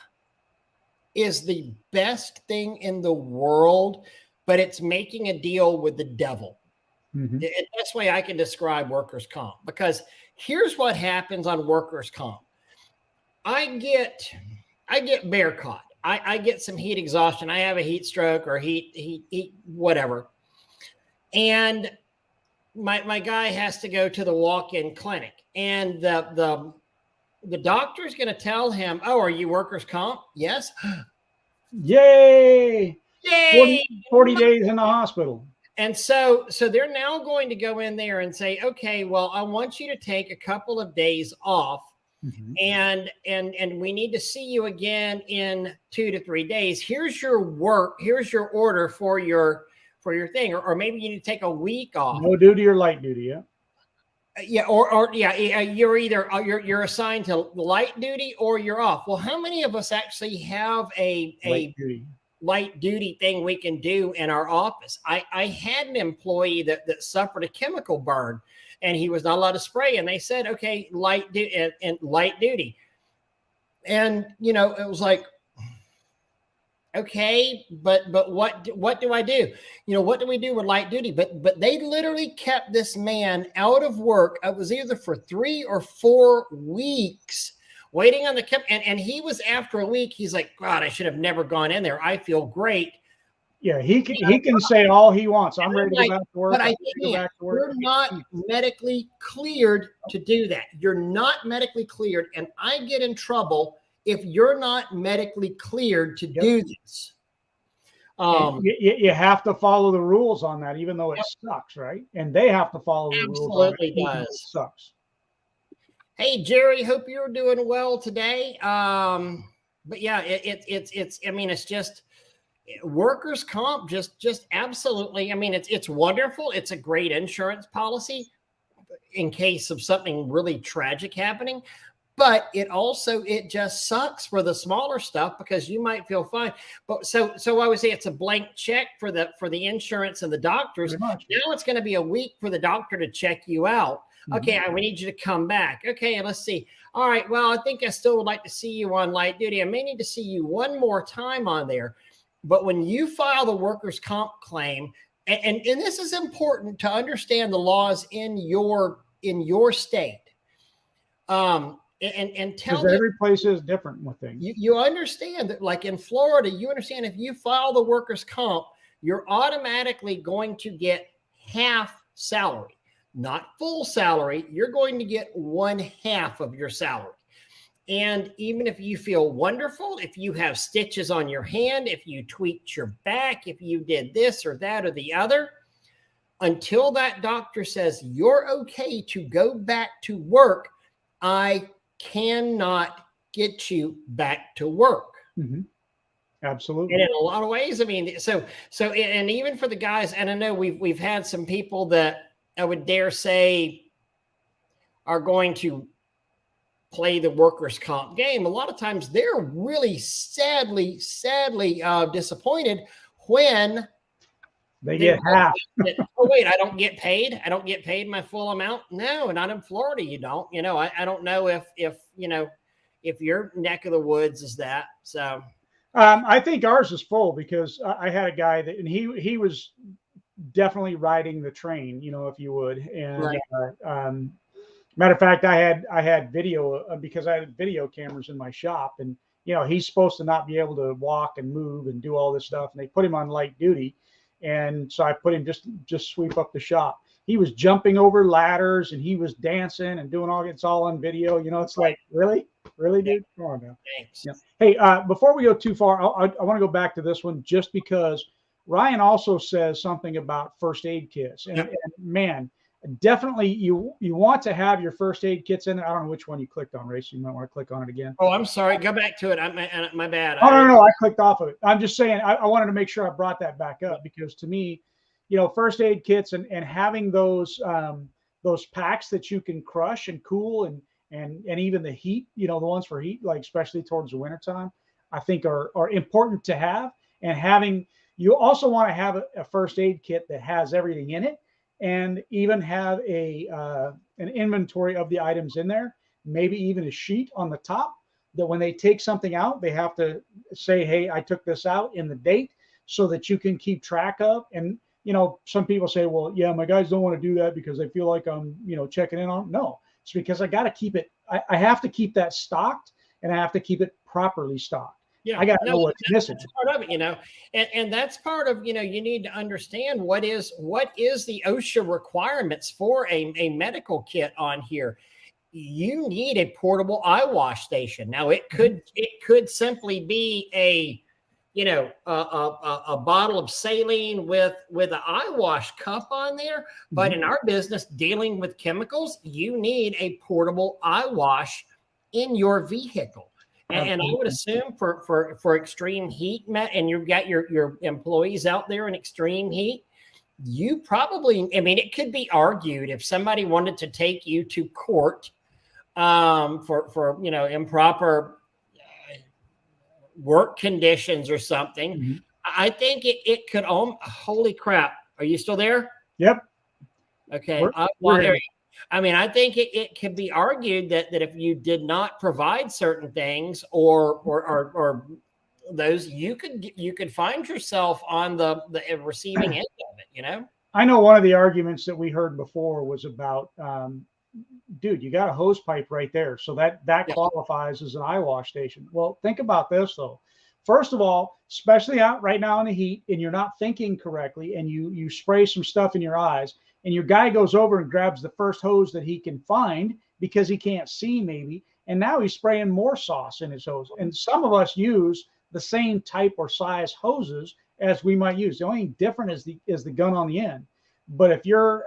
B: is the best thing in the world, but it's making a deal with the devil. The best way I can describe workers' comp, because here's what happens on workers' comp. I get bear caught. I get some heat exhaustion. I have a heat stroke or heat whatever. And my guy has to go to the walk-in clinic, and the doctor's going to tell him, "Oh, are you workers' comp?" Yes.
A: Yay! 40 days in the hospital.
B: And so they're now going to go in there and say, okay, well, I want you to take a couple of days off. And we need to see you again in 2 to 3 days. Here's your order for your thing, or maybe you need to take a week off.
A: No duty or light duty,
B: you're either you're assigned to light duty or you're off. Well, how many of us actually have a light duty thing we can do in our office? I had an employee that suffered a chemical burn, and he was not allowed to spray. And they said, okay, light duty. And, it was like, okay, but what do I do? What do we do with light duty? But they literally kept this man out of work. It was either for 3 or 4 weeks waiting on the cap. And he was, after a week, he's like, God, I should have never gone in there. I feel great.
A: Yeah, he can say all he wants. I'm ready to go back to work.
B: But I can't. You're not medically cleared to do that. You're not medically cleared. And I get in trouble if you're not medically cleared to do this.
A: You have to follow the rules on that, even though it sucks, right? And they have to follow the rules.
B: Absolutely does.
A: It sucks.
B: Hey, Jerry, hope you're doing well today. But yeah, it's I mean, it's just, Workers' comp just absolutely. I mean, it's wonderful. It's a great insurance policy in case of something really tragic happening. But it just sucks for the smaller stuff because you might feel fine. But so I would say it's a blank check for the insurance and the doctors. Now it's going to be a week for the doctor to check you out. Okay, we need you to come back. Okay, let's see. All right, well, I think I still would like to see you on light duty. I may need to see you one more time on there. But when you file the workers' comp claim, and this is important to understand the laws in your state. And tell
A: them, every place is different with things.
B: You understand that, like in Florida, you understand if you file the workers' comp, you're automatically going to get half salary, not full salary. You're going to get 1/2 of your salary. And even if you feel wonderful, if you have stitches on your hand, if you tweaked your back, if you did this or that or the other, until that doctor says you're okay to go back to work, I cannot get you back to work.
A: Absolutely.
B: And in a lot of ways, I mean, so, and even for the guys, and I know we've had some people that I would dare say are going to play the workers' comp game. A lot of times they're really sadly disappointed when
A: they get half.
B: Oh, wait, I don't get paid. I don't get paid my full amount. No, not in Florida. You don't. I don't know if your neck of the woods is that. So,
A: I think ours is full because I had a guy that, and he was definitely riding the train, if you would. And right. Matter of fact, I had video because I had video cameras in my shop, and he's supposed to not be able to walk and move and do all this stuff, and they put him on light duty. And so I put him just sweep up the shop. He was jumping over ladders and he was dancing and doing it's all on video. It's like, really, dude? Come on now.
B: Thanks.
A: Hey, before we go too far, I want to go back to this one just because Ryan also says something about first aid kits. And man, definitely you want to have your first aid kits in there. I don't know which one you clicked on, Ray, so you might want to click on it again.
B: Oh, I'm sorry. Go back to it. My bad.
A: Oh, no, I clicked off of it. I'm just saying I wanted to make sure I brought that back up because to me, first aid kits and having those packs that you can crush and cool and even the heat, the ones for heat, like especially towards the wintertime, I think are important to have. And you also want to have a first aid kit that has everything in it. And even have an inventory of the items in there, maybe even a sheet on the top that when they take something out, they have to say, hey, I took this out in the date so that you can keep track of. And, some people say, well, yeah, my guys don't want to do that because they feel like I'm, checking in on them. No, it's because I got to keep it. I have to keep that stocked and I have to keep it properly stocked.
B: Yeah,
A: I got to know what's missing.
B: That's part of it, and that's part of, you need to understand what is the OSHA requirements for a medical kit on here. You need a portable eye wash station. Now it could simply be a bottle of saline with an eye wash cup on there. But in our business dealing with chemicals, you need a portable eye wash in your vehicle. And I would assume for extreme heat, Matt, and you've got your employees out there in extreme heat, you probably, it could be argued if somebody wanted to take you to court for improper work conditions or something. I think it could. Holy crap! Are you still there?
A: Yep.
B: Okay. I think it could be argued that if you did not provide certain things or those, you could find yourself on the receiving end of it,
A: I know one of the arguments that we heard before was about, dude, you got a hose pipe right there. So that qualifies as an eye wash station. Well, think about this though. First of all, especially out right now in the heat and you're not thinking correctly and you spray some stuff in your eyes, and your guy goes over and grabs the first hose that he can find because he can't see maybe, and now he's spraying more sauce in his hose. And some of us use the same type or size hoses as we might use. The only thing different is the gun on the end. But if you're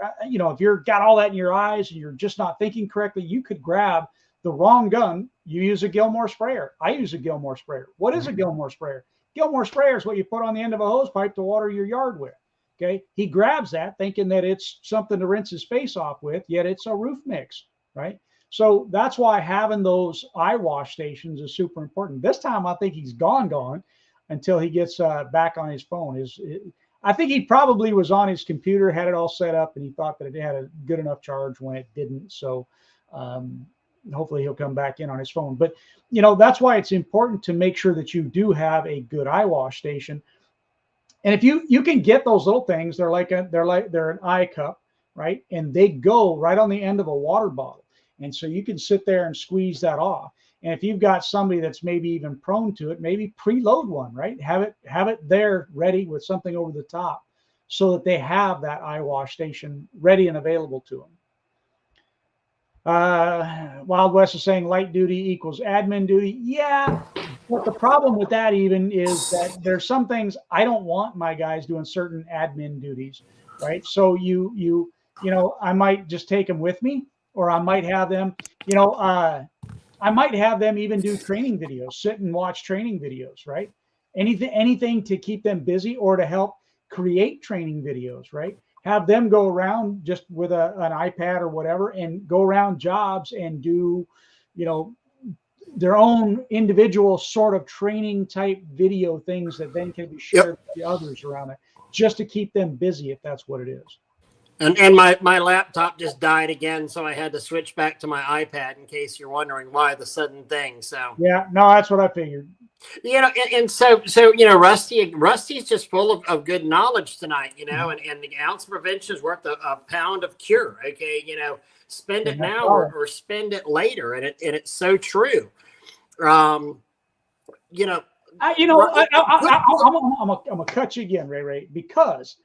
A: got all that in your eyes and you're just not thinking correctly, you could grab the wrong gun. You use a Gilmore sprayer. I use a Gilmore sprayer. What is a Gilmore sprayer? Gilmore sprayer is what you put on the end of a hose pipe to water your yard with. Okay. He grabs that thinking that it's something to rinse his face off with, yet it's a roof mix, right? So that's why having those eye wash stations is super important. This time, I think he's gone until he gets back on his phone. I think he probably was on his computer, had it all set up, and he thought that it had a good enough charge when it didn't. So hopefully he'll come back in on his phone. But, that's why it's important to make sure that you do have a good eye wash station. And if you can get those little things, they're an eye cup, right? And they go right on the end of a water bottle. And so you can sit there and squeeze that off. And if you've got somebody that's maybe even prone to it, maybe preload one, right? Have it there ready with something over the top so that they have that eye wash station ready and available to them. Wild West is saying light duty equals admin duty. Yeah. But the problem with that even is that there's some things I don't want my guys doing certain admin duties, right? So I might just take them with me, or I might have them, I might have them even do training videos, sit and watch training videos, right? Anything to keep them busy or to help create training videos, right? Have them go around just with an iPad or whatever and go around jobs and do, their own individual sort of training type video things that then can be shared with the others around it, just to keep them busy if that's what it is.
B: And my laptop just died again, so I had to switch back to my iPad in case you're wondering why the sudden thing. So
A: yeah, no, that's what I figured.
B: And so Rusty's just full of good knowledge tonight, and the ounce of prevention is worth a pound of cure. Okay, spend it now or spend it later, and it's so true. I'm gonna
A: cut you again, Ray, because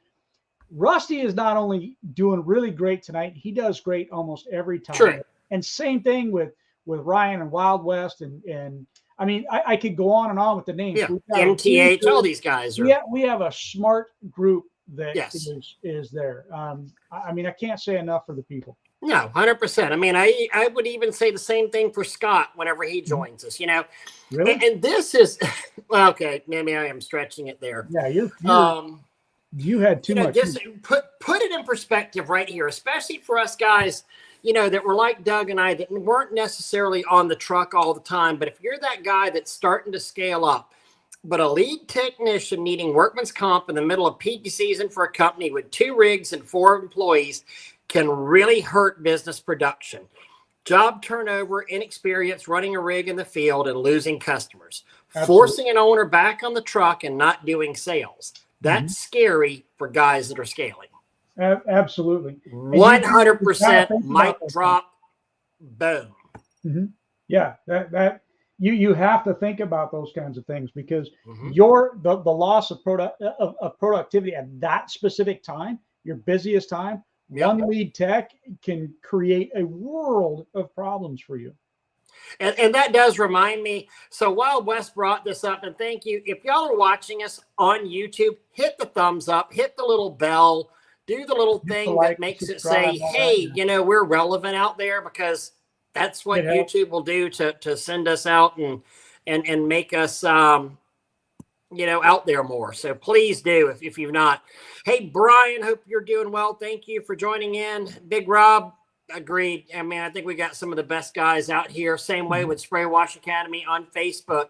A: Rusty is not only doing really great tonight, he does great almost every time.
B: Sure.
A: And same thing with Ryan and Wild West, and I mean, I could go on and on with the names.
B: Yeah, MTH, all these guys are.
A: Yeah, we have a smart group that is there. I mean, I can't say enough for the people.
B: No, 100%. I mean, I would even say the same thing for Scott whenever he joins us,
A: Really?
B: And this is, well, okay, maybe I am stretching it there.
A: Yeah, you had too much.
B: Just put it in perspective right here, especially for us guys, that were like Doug and I, that weren't necessarily on the truck all the time. But if you're that guy that's starting to scale up, but a lead technician needing workman's comp in the middle of peak season for a company with 2 rigs and 4 employees can really hurt business production. Job turnover, inexperience running a rig in the field, and losing customers. Absolutely. Forcing an owner back on the truck and not doing sales. That's scary for guys that are scaling.
A: Absolutely.
B: 100% mic drop, boom.
A: Mm-hmm. Yeah, that you have to think about those kinds of things, because the loss of productivity at that specific time, your busiest time, one lead tech can create a world of problems for you.
B: And that does remind me. So Wild West brought this up, and thank you. If y'all are watching us on YouTube, hit the thumbs up, hit the little bell, do the little thing that makes it say, hey, we're relevant out there, because that's what YouTube will do to send us out and make us, out there more. So please do if you've not. Hey, Brian, hope you're doing well. Thank you for joining in. Big Rob. Agreed. I mean, I think we got some of the best guys out here. Same way with Spray Wash Academy on Facebook.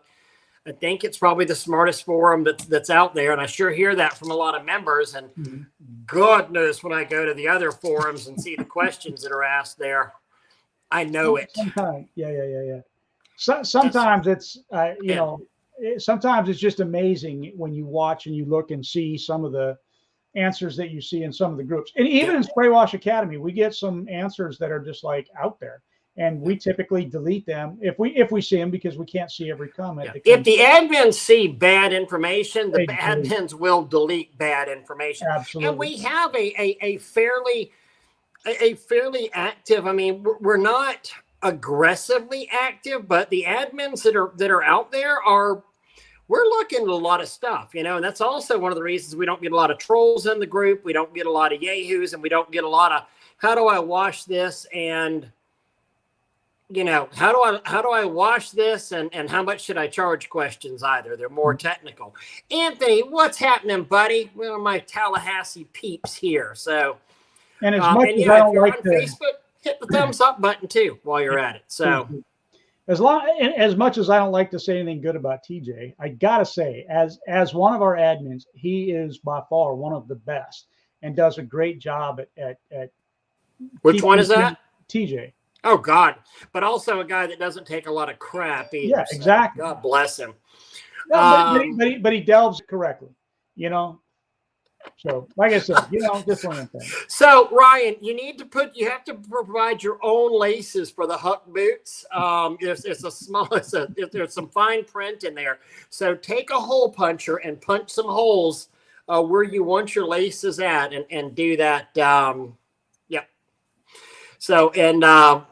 B: I think it's probably the smartest forum that's out there. And I sure hear that from a lot of members. And God knows when I go to the other forums and see the questions that are asked there, I know it.
A: Sometimes, yeah. Sometimes it's, sometimes it's just amazing when you watch and you look and see some of the answers that you see in some of the groups. And even in Spray Wash Academy, we get some answers that are just like out there, and we typically delete them if we see them, because we can't see every comment.
B: If the admins see bad information, the admins will delete bad information.
A: Absolutely.
B: And we have a fairly active, I mean, we're not aggressively active, but the admins that are out there we're looking at a lot of stuff, and that's also one of the reasons we don't get a lot of trolls in the group. We don't get a lot of yahoos, and we don't get a lot of, how do I wash this and, how do I wash this and how much should I charge questions either. They're more technical. Anthony, what's happening, buddy? One of my Tallahassee peeps here. So,
A: And as much
B: and
A: as
B: yeah,
A: I
B: if
A: don't
B: you're
A: like
B: on
A: to,
B: Facebook, hit the thumbs up button too while you're at it. So,
A: as much as I don't like to say anything good about TJ, I gotta say, as one of our admins, he is by far one of the best and does a great job at
B: which one is that?
A: TJ.
B: Oh God, but also a guy that doesn't take a lot of crap either.
A: Yeah, exactly.
B: So God bless him.
A: But he delves correctly, you know. So, like I said, just one thing.
B: So, Ryan, you have to provide your own laces for the Huck boots. There's some fine print in there. So take a hole puncher and punch some holes where you want your laces at, and do that. Yep. So, and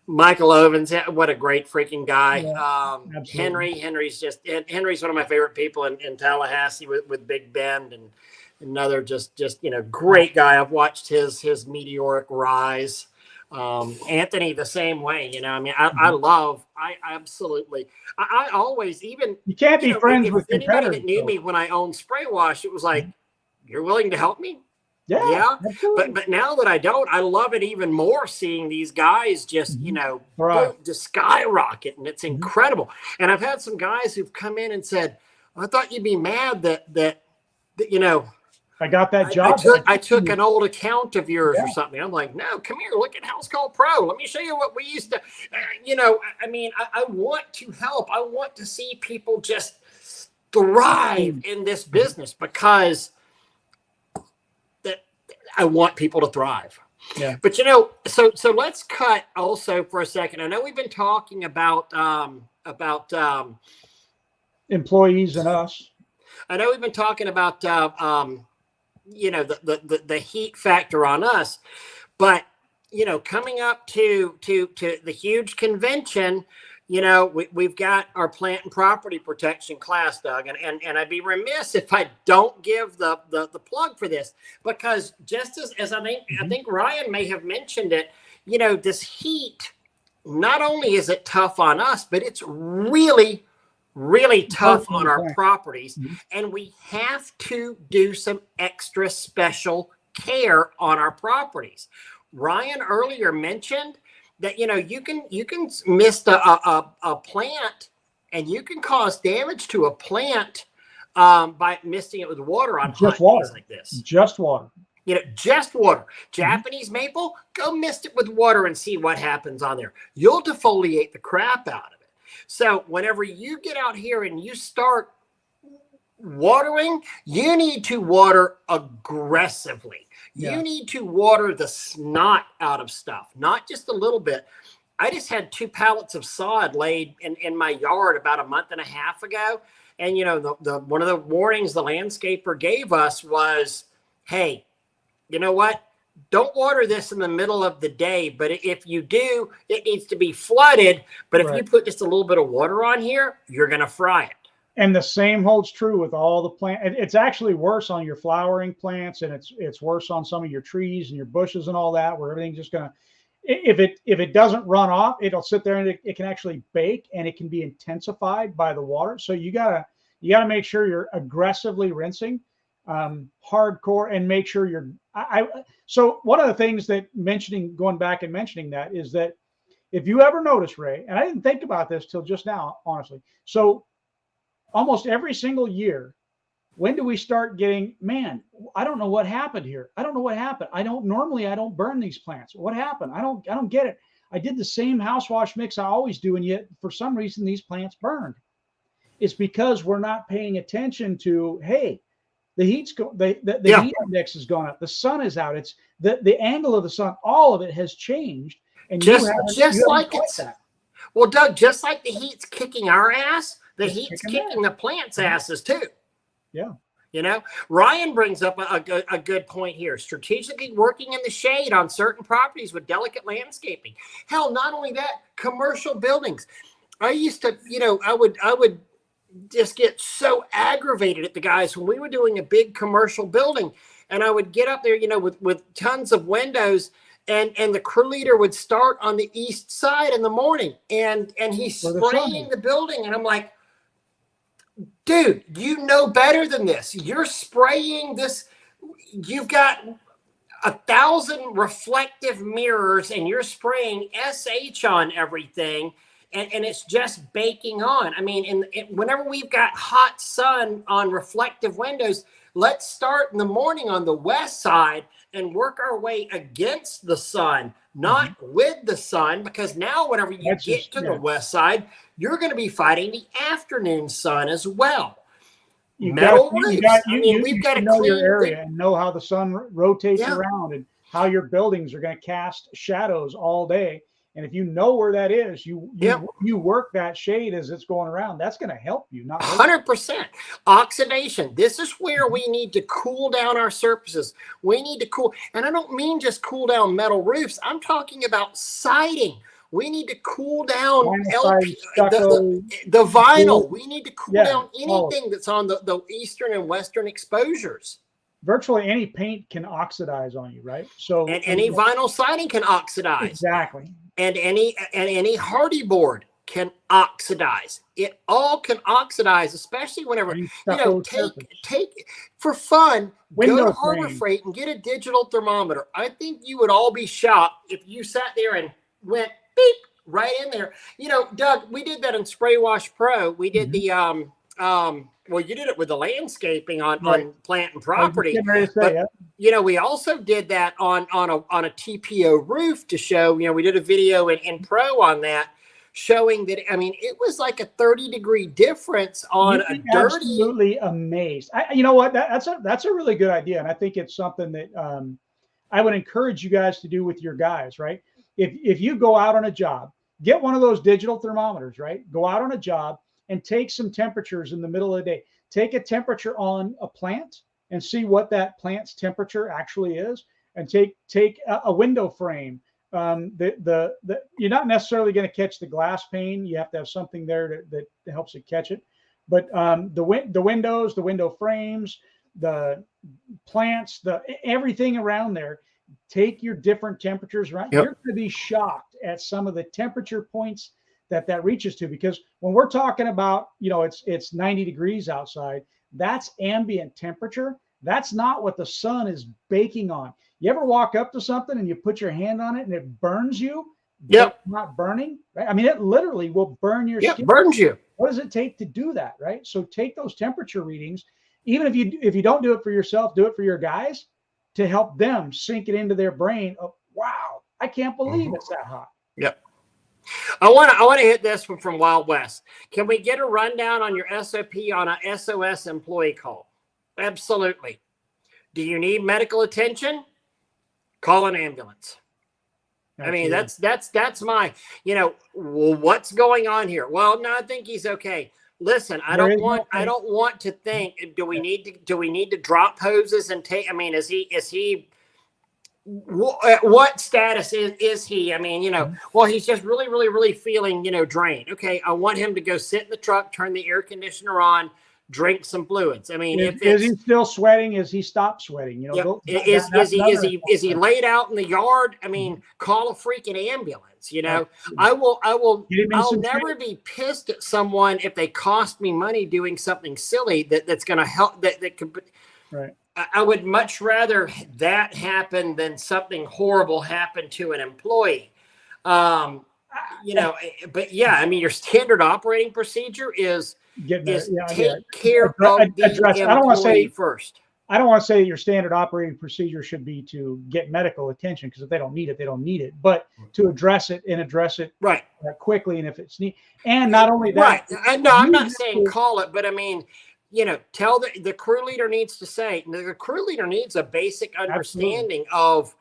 B: Michael Ovens, what a great freaking guy.
A: Yeah,
B: Henry's one of my favorite people in Tallahassee with Big Bend, and another just great guy. I've watched his meteoric rise. Anthony the same way. I absolutely. I always, even
A: you can't be friends with
B: anybody
A: competitors.
B: that knew me when I owned Spray Wash, it was like, you're willing to help me.
A: Yeah.
B: But now that I don't, I love it even more seeing these guys just, just skyrocket, and it's incredible. And I've had some guys who've come in and said, I thought you'd be mad that
A: I got that job.
B: I took an old account of yours or something. I'm like, no, come here, look at House Call Pro. Let me show you what we used to, I want to help. I want to see people just thrive in this business, because I want people to thrive.
A: Yeah.
B: But so let's cut also for a second. I know we've been talking about
A: employees and us.
B: I know we've been talking about the heat factor on us, but coming up to the huge convention, we've got our plant and property protection class, Doug, and I'd be remiss if I don't give the plug for this, because just as I think Ryan may have mentioned it, this heat, not only is it tough on us, but it's really tough on our properties, and we have to do some extra special care on our properties. Ryan earlier mentioned that you can mist a plant, and you can cause damage to a plant by misting it with water on hot days like this.
A: Just water.
B: Just water. Japanese maple, go mist it with water and see what happens on there. You'll defoliate the crap out of it. So whenever you get out here and you start watering, you need to water aggressively. Yeah. You need to water the snot out of stuff, not just a little bit. I just had 2 pallets of sod laid in my yard about a month and a half ago. And, the one of the warnings the landscaper gave us was, hey, you know what? Don't water this in the middle of the day, but if you do, it needs to be flooded. But if you put just a little bit of water on here, you're going to fry it.
A: And the same holds true with all the plants. It's actually worse on your flowering plants, and it's worse on some of your trees and your bushes and all that, where everything's just going to, if it doesn't run off, it'll sit there and it can actually bake, and it can be intensified by the water. So you gotta make sure you're aggressively rinsing, hardcore, and make sure you're. So one of the things that going back and mentioning that is that if you ever notice, Ray, and I didn't think about this till just now, honestly. So almost every single year, when do we start getting, man, I don't know what happened here. I don't know what happened. I don't burn these plants. What happened? I don't get it. I did the same house wash mix I always do, and yet for some reason these plants burned. It's because we're not paying attention to, hey, the heat index has gone up. The sun is out. It's the angle of the sun. All of it has changed. And
B: well, Doug, just like the heat's kicking our ass, the heat's kicking the plants' asses too.
A: Yeah.
B: Ryan brings up a good point here. Strategically working in the shade on certain properties with delicate landscaping. Hell, not only that, commercial buildings. I used to, I would just get so aggravated at the guys when we were doing a big commercial building, and I would get up there, with tons of windows, and the crew leader would start on the east side in the morning, and he's spraying the building, and I'm like, dude, you know better than this. You're spraying this. You've got 1,000 reflective mirrors, and you're spraying SH on everything, and it's just baking on. I mean, whenever we've got hot sun on reflective windows, let's start in the morning on the west side and work our way against the sun, not with the sun, because now whenever you get to the west side, you're going to be fighting the afternoon sun as well.
A: We've got to know your area and know how the sun rotates around and how your buildings are going to cast shadows all day. And if you know where that is, you work that shade as it's going around. That's going to help you. Not
B: 100%. Oxidation. This is where we need to cool down our surfaces. We need to cool, and I don't mean just cool down metal roofs. I'm talking about siding. We need to cool down the vinyl. We need to cool down anything that's on the eastern and western exposures.
A: Virtually any paint can oxidize on you, right? So
B: and any vinyl siding can oxidize.
A: Exactly.
B: And any hardy board can oxidize. It all can oxidize, especially whenever take for fun. Go to Harbor Freight and get a digital thermometer. I think you would all be shocked if you sat there and went beep right in there. Doug, we did that in Spray Wash Pro. We did the well, you did it with the landscaping on plant and property. But, we also did that on a TPO roof to show, we did a video in Pro on that, showing that, it was like a 30-degree difference on a dirty.
A: Absolutely amazed. You know what? That's a really good idea. And I think it's something that I would encourage you guys to do with your guys, right? If you go out on a job, get one of those digital thermometers, right? Go out on a job and take some temperatures in the middle of the day. Take a temperature on a plant and see what that plant's temperature actually is. And take a window frame. You're not necessarily going to catch the glass pane. You have to have something there that helps it catch it. But the windows, the window frames, the plants, everything around there. Take your different temperatures, right? You're going to be shocked at some of the temperature points that reaches to, because when we're talking about, it's 90 degrees outside, that's ambient temperature. That's not what the sun is baking on. You ever walk up to something and you put your hand on it and it burns you? It's not burning, right? It literally will burn your skin.
B: Burns you.
A: What does it take to do that, right? So take those temperature readings. Even if you don't do it for yourself, do it for your guys to help them sink it into their brain. Oh, wow, I can't believe it's that hot.
B: Yep. I want to hit this one from Wild West. Can we get a rundown on your SOP on a SOS employee call? Absolutely. Do you need medical attention? Call an ambulance. Absolutely. That's my, what's going on here? Well, no, I think he's okay. Listen, I don't want to think, do we need to drop hoses and take, is he what status is he? Well, he's just really, really, really feeling, drained. Okay, I want him to go sit in the truck, turn the air conditioner on, drink some fluids.
A: Is he still sweating? Is he stopped sweating?
B: Is he laid out in the yard? Call a freaking ambulance. I'll never be pissed at someone if they cost me money doing something silly that's going to help. That could.
A: Right.
B: I would much rather that happen than something horrible happen to an employee. But your standard operating procedure is take care of the employee first.
A: I don't want to say your standard operating procedure should be to get medical attention, because if they don't need it, they don't need it. But to address it
B: right
A: quickly, and if it's needed, and not only that,
B: right? No, I'm not saying call it, but tell the crew leader needs to say, the crew leader needs a basic understanding of,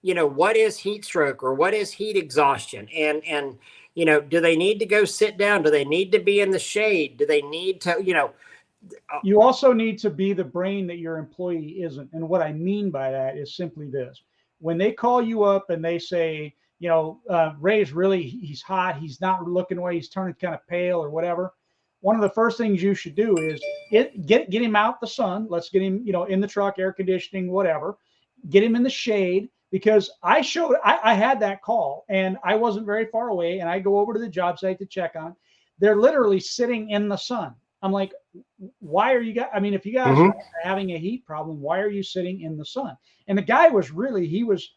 B: what is heat stroke or what is heat exhaustion. And, do they need to go sit down? Do they need to be in the shade? Do they need to,
A: You also need to be the brain that your employee isn't. And what I mean by that is simply this. When they call you up and they say, Ray's he's hot, he's not looking away, he's turning kind of pale or whatever. One of the first things you should do is get him out the sun. Let's get him, in the truck, air conditioning, whatever. Get him in the shade. because I had that call and I wasn't very far away, and I go over to the job site to check on. They're literally sitting in the sun. I'm like, why are you guys? I mean, if you guys are having a heat problem, why are you sitting in the sun? And the guy was really, he was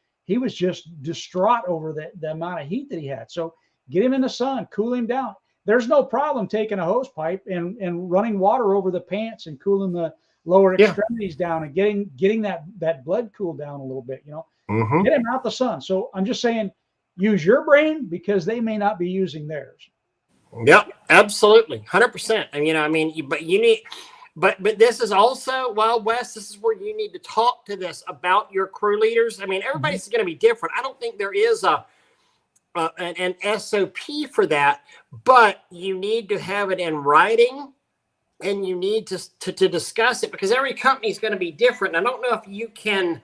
A: just distraught over the amount of heat that he had. So get him in the sun, cool him down. There's no problem taking a hose pipe and running water over the pants and cooling the lower extremities down and getting that blood cooled down a little bit, get him out the sun. So I'm just saying, use your brain because they may not be using theirs.
B: Yep, absolutely, 100%. And but you need, but this is also Wild West. This is where you need to talk to this about your crew leaders. I mean, everybody's going to be different. I don't think there is an SOP for that, but you need to have it in writing, and you need to discuss it because every company is going to be different. And I don't know if you can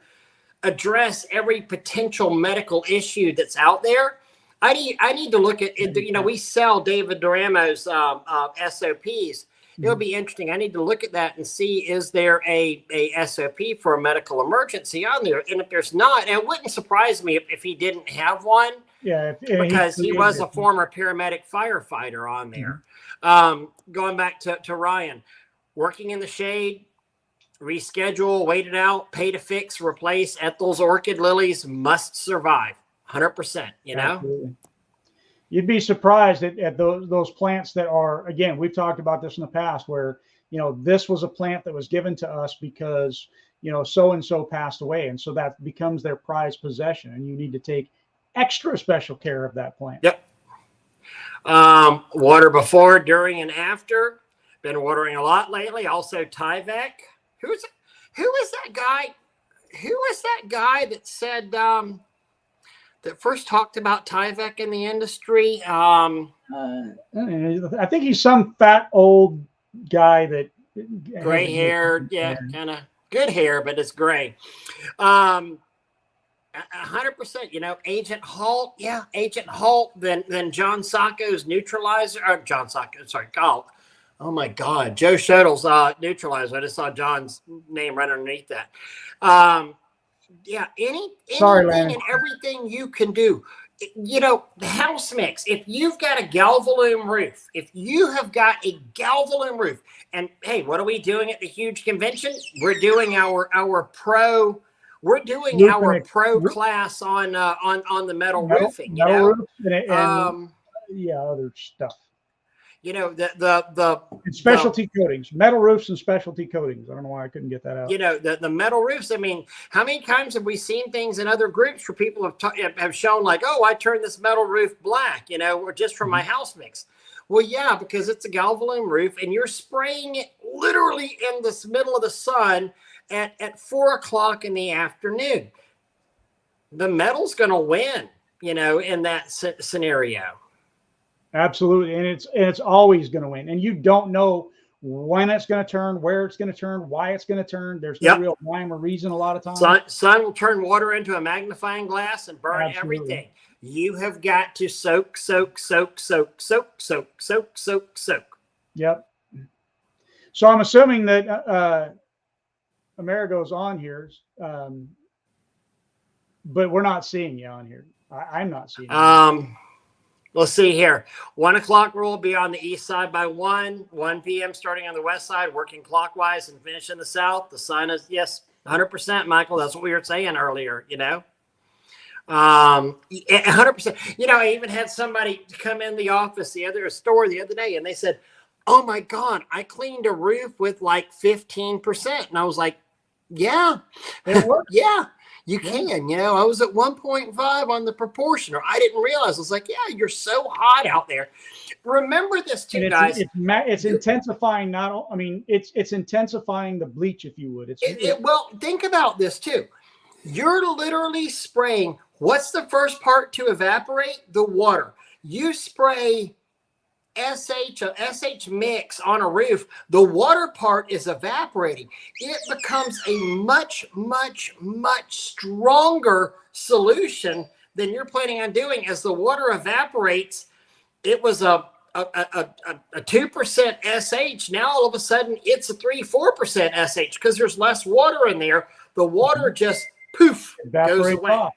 B: address every potential medical issue that's out there. I need to look at it. We sell David Duramo's SOPs. It'll be interesting. I need to look at that and see, is there a SOP for a medical emergency on there? And if there's not, it wouldn't surprise me if he didn't have one.
A: Yeah,
B: because he was a former paramedic firefighter on there. Going back to Ryan, working in the shade, reschedule, wait it out, pay to fix, replace Ethel's orchid lilies, must survive. 100%,
A: Absolutely. You'd be surprised at those plants that are, again, we've talked about this in the past where, this was a plant that was given to us because, so-and-so passed away. And so that becomes their prized possession. And you need to take extra special care of that plant.
B: Yep. Water before, during, and after. Been watering a lot lately. Also Tyvek. Who is that guy? Who was that guy that said, that first talked about Tyvek in the industry? I
A: think he's some fat old guy that
B: gray hair, kind of good hair, but it's gray. 100%. Agent Halt, Agent Halt. Then John Sacco's neutralizer, or John Sacco, sorry, Galt. Oh my God, Joe Shuttle's neutralizer. I just saw John's name right underneath that. Anything and everything you can do. The house mix. If you've got a Galvalume roof, and hey, what are we doing at the huge convention? We're doing our pro. We're doing our pro class on the metal roofing.
A: Metal roofs and other stuff.
B: The
A: specialty coatings, metal roofs and specialty coatings. I don't know why I couldn't get that out.
B: The metal roofs. I mean, how many times have we seen things in other groups where people have shown like, oh, I turned this metal roof black, or just from my house mix. Well, yeah, because it's a Galvalume roof and you're spraying it literally in this middle of the sun at 4:00 in the afternoon. The metal's going to win, in that scenario.
A: Absolutely. And it's always going to win. And you don't know when it's going to turn, where it's going to turn, why it's going to turn. There's no real rhyme or reason a lot of times.
B: Sun will turn water into a magnifying glass and burn everything. You have got to soak.
A: Yep. So I'm assuming that Amerigo's on here, but we're not seeing you on here. I'm not seeing you.
B: Let's see here. 1:00 rule will be on the east side by 1 p.m. starting on the west side, working clockwise and finish in the south. The sun is, 100%, Michael. That's what we were saying earlier, 100%. I even had somebody come in the office, store the other day, and they said, oh my God, I cleaned a roof with like 15%. And I was like, yeah,
A: it works.
B: Yeah. You can, I was at 1.5 on the proportion, or I didn't realize. I was like, yeah, you're so hot out there. Remember this too, guys.
A: It's intensifying. It's intensifying the bleach, if you would.
B: Well, think about this too. You're literally spraying. What's the first part to evaporate? The water. You spray SH mix on a roof, the water part is evaporating. It becomes a much, much, much stronger solution than you're planning on doing. As the water evaporates, it was a 2% SH. Now all of a sudden it's a 3-4% SH because there's less water in there. The water just poof, goes
A: evaporates
B: away.
A: off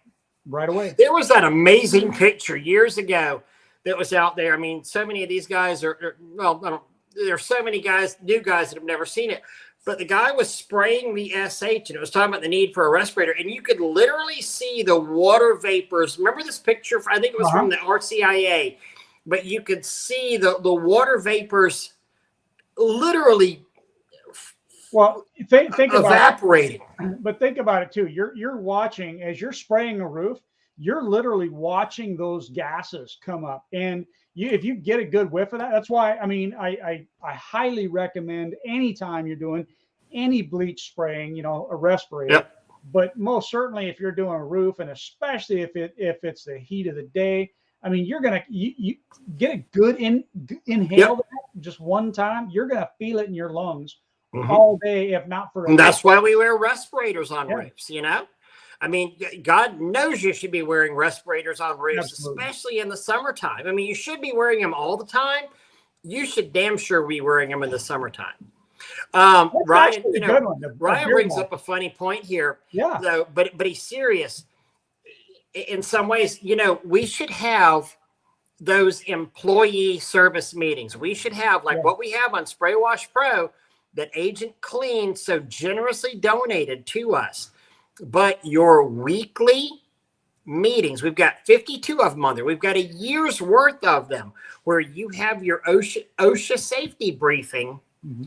A: right away.
B: There was that amazing picture years ago that was out there. I mean, so many of these guys there's so many new guys that have never seen it. But the guy was spraying the SH, and it was talking about the need for a respirator, and you could literally see the water vapors. Remember this picture? I think it was from the RCIA, but you could see the water vapors literally
A: think
B: evaporating.
A: But think about it too. You're watching as you're spraying a roof. You're literally watching those gases come up, and if you get a good whiff of that, that's why I highly recommend anytime you're doing any bleach spraying, a respirator.
B: Yep.
A: But most certainly if you're doing a roof, and especially if it's the heat of the day, you're gonna you get a good inhale that just one time. You're gonna feel it in your lungs all day, if not for.
B: And that's why we wear respirators on roofs. God knows you should be wearing respirators on roofs, especially in the summertime. You should be wearing them all the time. You should damn sure be wearing them in the summertime. Ryan, Ryan brings up a funny point here, though, but he's serious. In some ways, we should have those employee service meetings. We should have what we have on Spray Wash Pro that Agent Clean so generously donated to us. But your weekly meetings, we've got 52 of them on there. We've got a year's worth of them where you have your OSHA safety briefing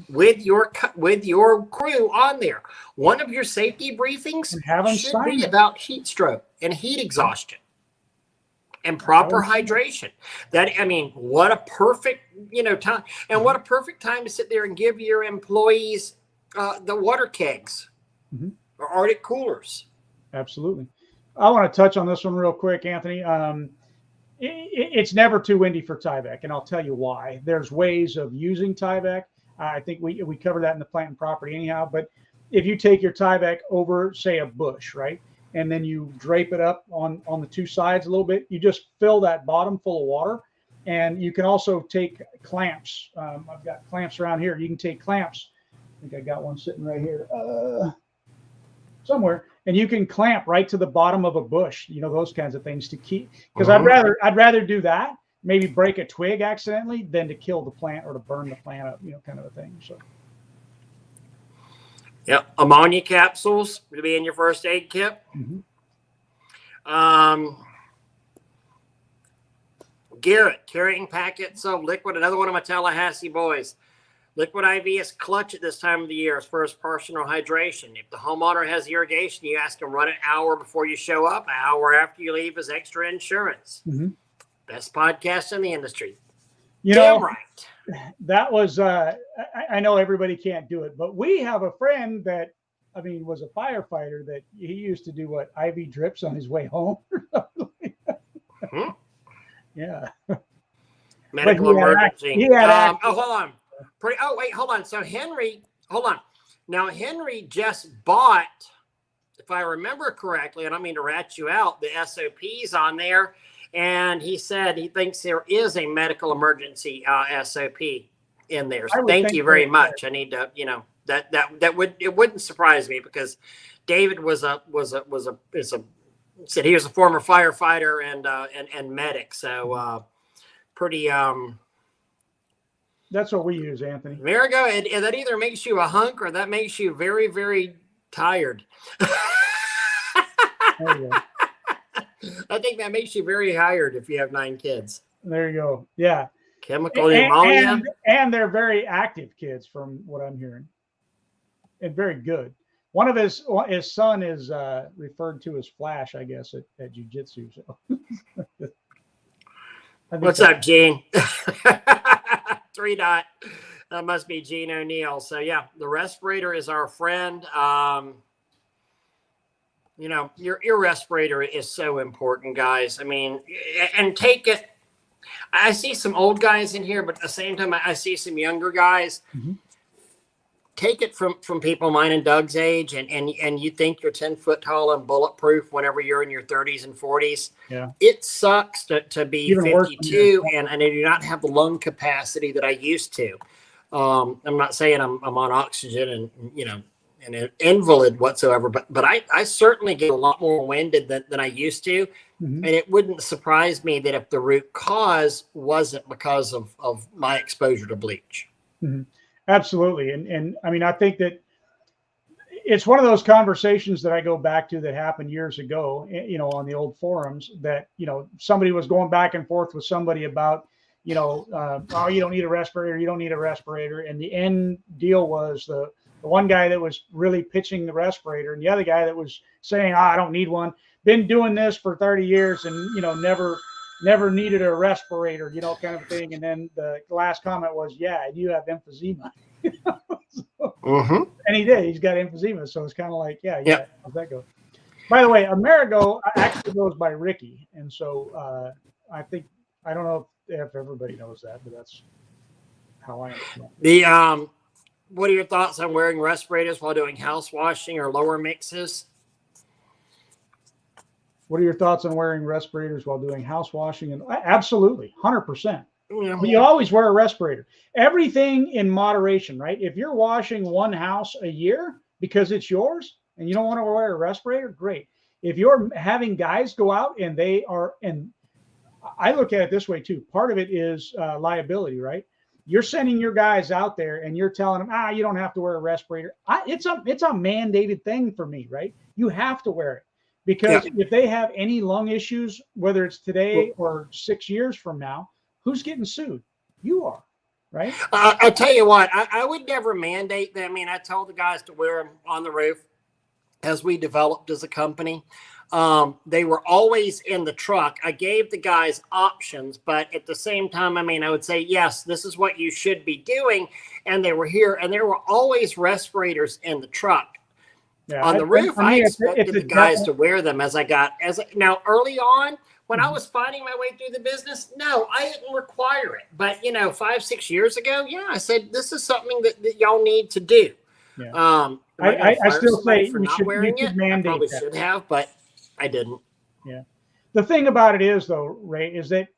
B: with your crew on there. One of your safety briefings should be about heat stroke and heat exhaustion and proper hydration. What a perfect time, and what a perfect time to sit there and give your employees the water kegs. Or Arctic coolers.
A: Absolutely. I want to touch on this one real quick, Anthony. It's never too windy for Tyvek, and I'll tell you why. There's ways of using Tyvek. I think we covered that in the plant and property anyhow. But if you take your Tyvek over, say, a bush, right, and then you drape it up on the two sides a little bit, you just fill that bottom full of water. And you can also take clamps. I've got clamps around here. You can take clamps. I think I got one sitting right here. Somewhere, and you can clamp right to the bottom of a bush, those kinds of things to keep, because I'd rather do that, maybe break a twig accidentally, than to kill the plant or to burn the plant up, kind of a thing. So
B: ammonia capsules to be in your first aid kit. Garrett carrying packets of liquid, another one of my Tallahassee boys. Liquid IV is clutch at this time of the year as far as personal hydration. If the homeowner has irrigation, you ask them run an hour before you show up. An hour after you leave is extra insurance. Best podcast in the industry. Damn right.
A: That was, I know everybody can't do it, but we have a friend that, was a firefighter that he used to do IV drips on his way home. Yeah.
B: Medical emergency.
A: He had
B: hold on. Hold on. So hold on. Now, Henry just bought, if I remember correctly, I don't mean to rat you out, the SOPs on there. And he said he thinks there is a medical emergency SOP in there. So thank you very much. I need to, it wouldn't surprise me, because David said he was a former firefighter and medic. So pretty,
A: that's what we use, Anthony.
B: There we go. And that either makes you a hunk or that makes you very, very tired.
A: There you go.
B: I think that makes you very tired if you have 9 kids.
A: There you go. Yeah.
B: Chemical pneumonia.
A: And they're very active kids from what I'm hearing. And very good. One of his son is referred to as Flash, I guess, at jiu-jitsu. So.
B: What's up, Gene? 3 dot. That must be Gene O'Neill. So yeah, the respirator is our friend. Your respirator is so important, guys. And take it. I see some old guys in here, but at the same time, I see some younger guys. Take it from people mine and Doug's age, and you think you're 10 foot tall and bulletproof whenever you're in your 30s and 40s.
A: Yeah.
B: It sucks to be even 52 and I do not have the lung capacity that I used to. I'm not saying I'm on oxygen and an invalid whatsoever, but I certainly get a lot more winded than I used to.
A: Mm-hmm.
B: And it wouldn't surprise me that if the root cause wasn't because of my exposure to bleach.
A: Mm-hmm. Absolutely. And I mean, I think that it's one of those conversations that I go back to that happened years ago, on the old forums that, somebody was going back and forth with somebody about, oh, you don't need a respirator. You don't need a respirator. And the end deal was the one guy that was really pitching the respirator and the other guy that was saying, I don't need one. Been doing this for 30 years and, never needed a respirator, kind of thing. And then the last comment was, yeah, you have emphysema.
B: Mm-hmm.
A: And he did. He's got emphysema. So it's kind of like, yeah.
B: Yep.
A: How's that go? By the way, Amerigo actually goes by Ricky. And so I don't know if everybody knows that, but that's how I understand.
B: What are your thoughts on wearing respirators while doing house washing or lower mixes?
A: What are your thoughts on wearing respirators while doing house washing? And absolutely, 100%.
B: Yeah.
A: You always wear a respirator. Everything in moderation, right? If you're washing one house a year because it's yours and you don't want to wear a respirator, great. If you're having guys go out and I look at it this way too. Part of it is liability, right? You're sending your guys out there and you're telling them, you don't have to wear a respirator. It's a mandated thing for me, right? You have to wear it because if they have any lung issues, whether it's today or 6 years from now, who's getting sued? You are, right?
B: I'll tell you what, I would never mandate them. I mean, I told the guys to wear them on the roof as we developed as a company. They were always in the truck. I gave the guys options, but at the same time, I would say, yes, this is what you should be doing. And they were here, and there were always respirators in the truck. Yeah, on the roof, I expected the guys to wear them now early on. When I was finding my way through the business, no, I didn't require it. But, 5-6 years ago, I said, this is something that y'all need to do.
A: Yeah. I still say
B: for not wearing it. I probably should have, but I didn't.
A: Yeah. The thing about it is, though, Ray, is that,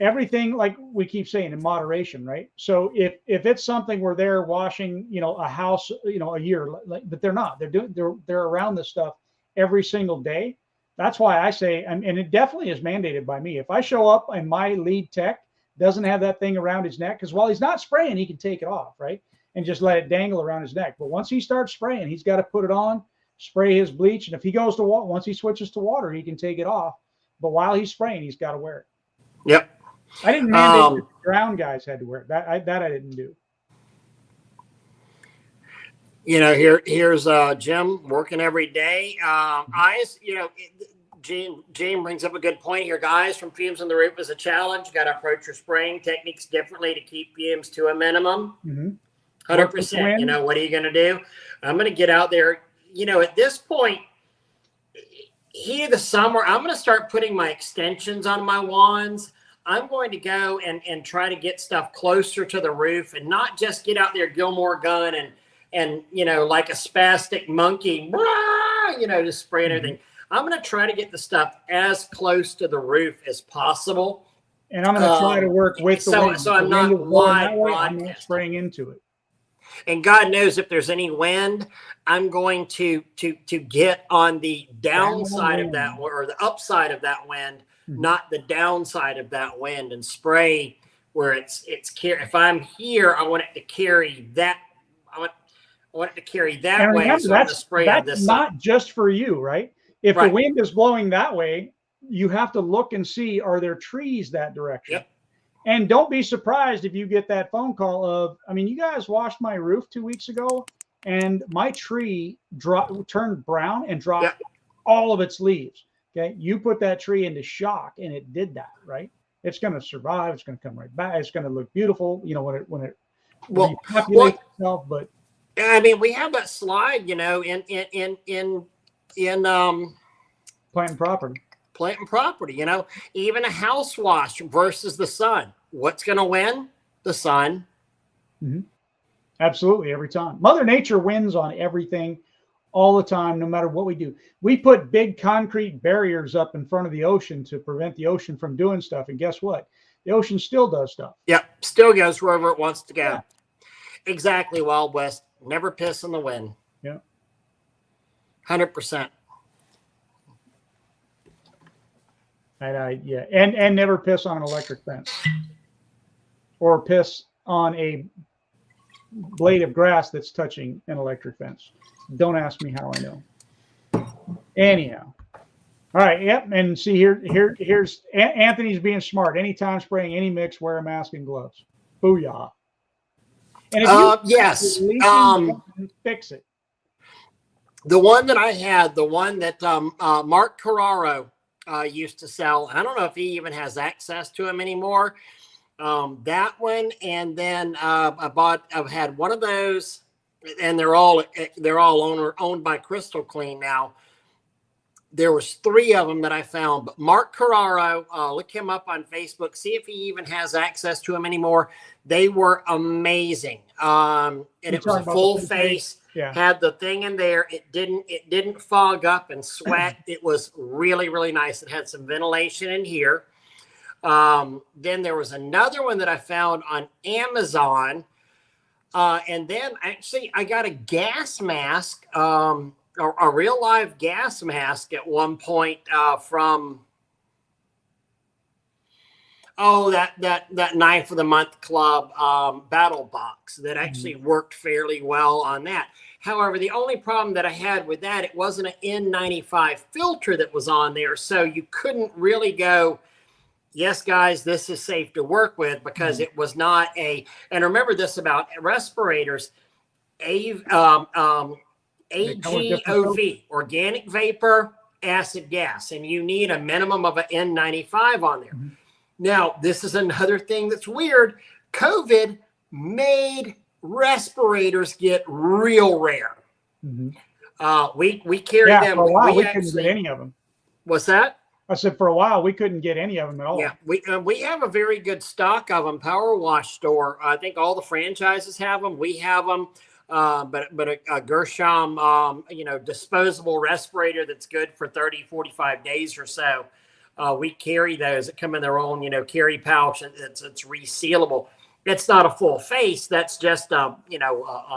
A: everything, like we keep saying, in moderation, right? So if it's something where they're washing, a house, a year, but they're not. They're around this stuff every single day. That's why I say, and it definitely is mandated by me. If I show up and my lead tech doesn't have that thing around his neck, because while he's not spraying, he can take it off, right? And just let it dangle around his neck. But once he starts spraying, he's got to put it on, spray his bleach. And if he goes to water, once he switches to water, he can take it off. But while he's spraying, he's got to wear it.
B: Yep.
A: I didn't mandate that the ground guys had to wear it. That I didn't do.
B: Here's Jim working every day. Gene brings up a good point here. Guys, from fumes on the roof is a challenge. You got to approach your spraying techniques differently to keep fumes to a minimum. 100%. What are you going to do? I'm going to get out there. At this point, heat of the summer, I'm going to start putting my extensions on my wands. I'm going to go and try to get stuff closer to the roof and not just get out there Gilmore gun and like a spastic monkey, just spraying everything. I'm going to try to get the stuff as close to the roof as possible.
A: And I'm going to try to work with the wind. So I'm not wide I'm not spraying into it.
B: And God knows if there's any wind, I'm going to get on the downside of that or the upside of that wind, not the downside of that wind, and spray where it's if I'm here, I want it to carry that. I want it to carry that
A: and
B: way.
A: Remember,
B: so
A: that's not just for you, right? If the wind is blowing that way, you have to look and see, are there trees that direction?
B: Yep.
A: And don't be surprised if you get that phone call of, you guys washed my roof 2 weeks ago and my tree turned brown and dropped all of its leaves. Okay. You put that tree into shock and it did that, right? It's going to survive. It's going to come right back. It's going to look beautiful, when it repopulates itself. But
B: we have that slide, in
A: planting property.
B: Even a house wash versus the sun. What's going to win? The sun.
A: Mm-hmm. Absolutely. Every time. Mother Nature wins on everything all the time, no matter what we do. We put big concrete barriers up in front of the ocean to prevent the ocean from doing stuff. And guess what? The ocean still does stuff.
B: Yep. Still goes wherever it wants to go. Yeah. Exactly. Wild West. Never piss in the wind. 100%.
A: Yeah, and never piss on an electric fence or piss on a blade of grass that's touching an electric fence. Don't ask me how I know. Anyhow, all right, yep. And see here's Anthony's being smart. Anytime spraying any mix, wear a mask and gloves. Booyah! And if you
B: yes,
A: fix it.
B: The one that I had, the one that Mark Carraro used to sell. I don't know if he even has access to them anymore. That one, and then I've had one of those, and they're all owned by Crystal Clean now. There was 3 of them that I found, but Mark Carraro, look him up on Facebook, see if he even has access to them anymore. They were amazing. And it was a full face.
A: Yeah.
B: Had the thing in there. It didn't fog up and sweat. It was really, really nice. It had some ventilation in here. Then there was another one that I found on Amazon. And then actually I got a gas mask, a real live gas mask at one point from that Knife of the Month Club battle box that actually worked fairly well on that. However, the only problem that I had with that, it wasn't an N95 filter that was on there, so you couldn't really go, yes, guys, this is safe to work with, because it was not a. And remember this about respirators, AGOV, organic vapor, acid gas, and you need a minimum of an N95 on there. Now, this is another thing that's weird. COVID made respirators get real rare. We carried them.
A: For a while, we couldn't get any of them.
B: What's that?
A: I said for a while we couldn't get any of them at all.
B: Yeah, we have a very good stock of them. Power Wash store. I think all the franchises have them. We have them. But a Gershom, disposable respirator that's good for 30, 45 days or so. We carry those that come in their own, carry pouch. It's resealable. It's not a full face. That's just a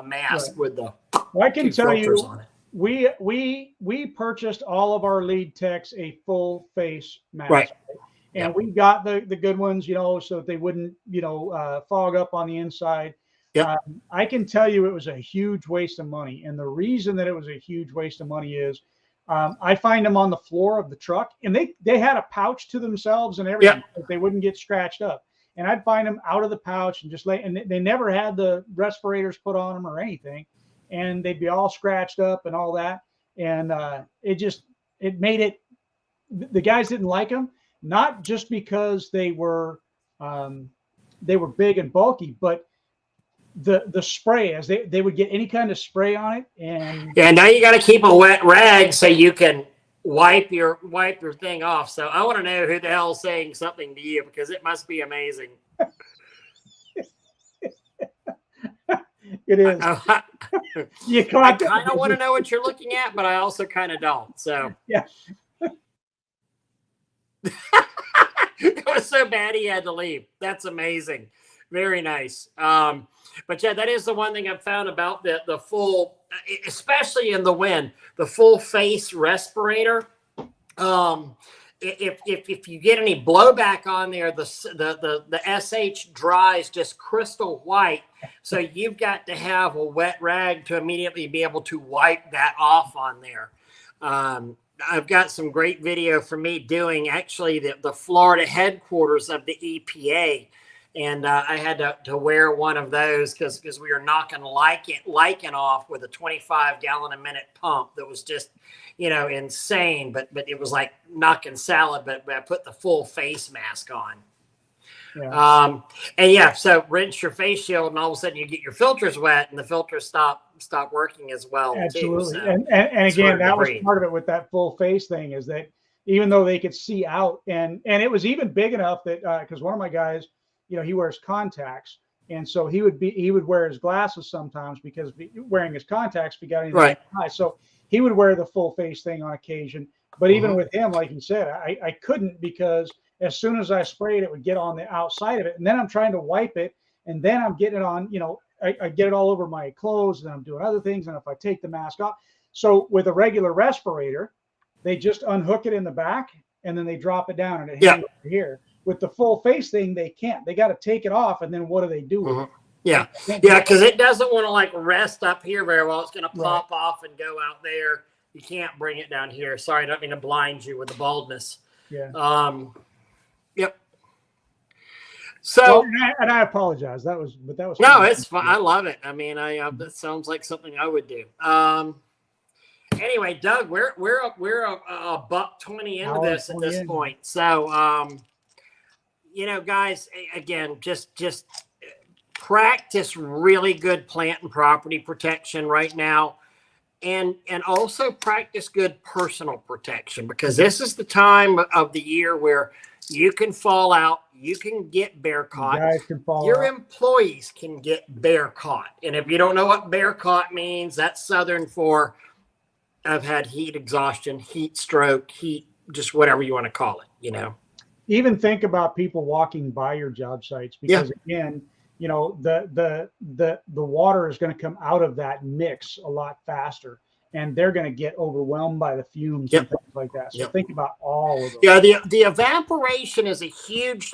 B: mask with the.
A: Well, I can tell you,
B: on it.
A: we purchased all of our lead techs a full face mask.
B: Right.
A: And we got the good ones, so that they wouldn't, fog up on the inside.
B: Yep.
A: I can tell you it was a huge waste of money. And the reason that it was a huge waste of money is I find them on the floor of the truck, and they had a pouch to themselves and everything. But they wouldn't get scratched up. And I'd find them out of the pouch and and they never had the respirators put on them or anything. And they'd be all scratched up and all that. And it made it, the guys didn't like them, not just because they were big and bulky, but the spray, as they would get any kind of spray on it. And
B: now you got to keep a wet rag so you can wipe your thing off. So I want to know who the hell's saying something to you, because it must be amazing.
A: It is.
B: I kind of want to know what you're looking at, but I also kind of don't. So
A: yeah.
B: It was so bad he had to leave. That's amazing. Very nice. But yeah, that is the one thing I've found about the full, especially in the wind, the full face respirator. If you get any blowback on there, the SH dries just crystal white. So you've got to have a wet rag to immediately be able to wipe that off on there. I've got some great video for me doing actually the Florida headquarters of the EPA. And I had to wear one of those because we were knocking lichen off with a 25-gallon a minute pump that was just, insane. But it was like knocking salad. But I put the full face mask on. Yeah. So rinse your face shield, and all of a sudden you get your filters wet, and the filters stop working as well.
A: Absolutely.
B: Too, so
A: and again, that was part of it with that full face thing, is that even though they could see out, and it was even big enough that because one of my guys, he wears contacts, and so he would wear his glasses sometimes because wearing his contacts, if he got anything in the eye. So he would wear the full face thing on occasion. But even with him, like you said, I couldn't, because as soon as I sprayed, it would get on the outside of it, and then I'm trying to wipe it, and then I'm getting it on, I get it all over my clothes, and I'm doing other things, and if I take the mask off, So with a regular respirator, they just unhook it in the back and then they drop it down and it hangs over here. With the full face thing, they can't. They got to take it off, and then what do they do with it?
B: Yeah, yeah, because it doesn't want to like rest up here very well. It's going to pop off and go out there. You can't bring it down here. Sorry, I don't mean to blind you with the baldness.
A: Yeah.
B: Yep. So,
A: and I apologize. That was
B: no, it's fine. I love it. I mean, that sounds like something I would do. Anyway, Doug, we're a buck 20 into this at this point. So, you know, guys, again, just practice really good plant and property protection right now, and also practice good personal protection, because this is the time of the year where you can fall out, you can get bear caught, your employees can get bear caught. And if you don't know what bear caught means, that's Southern for I've had heat exhaustion, heat stroke, heat, just whatever you want to call it, you know.
A: Even think about people walking by your job sites, because again, you know, the water is going to come out of that mix a lot faster, and they're going to get overwhelmed by the fumes and things like that. So think about all of those.
B: Yeah, the evaporation is a huge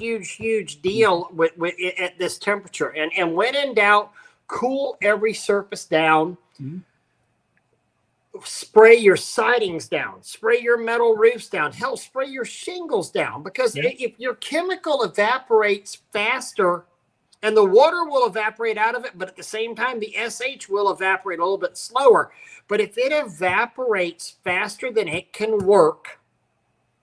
B: deal with at this temperature. And when in doubt, cool every surface down. Spray your sidings down, spray your metal roofs down, hell, spray your shingles down, because if your chemical evaporates faster, and the water will evaporate out of it, but at the same time, the SH will evaporate a little bit slower. But if it evaporates faster than it can work,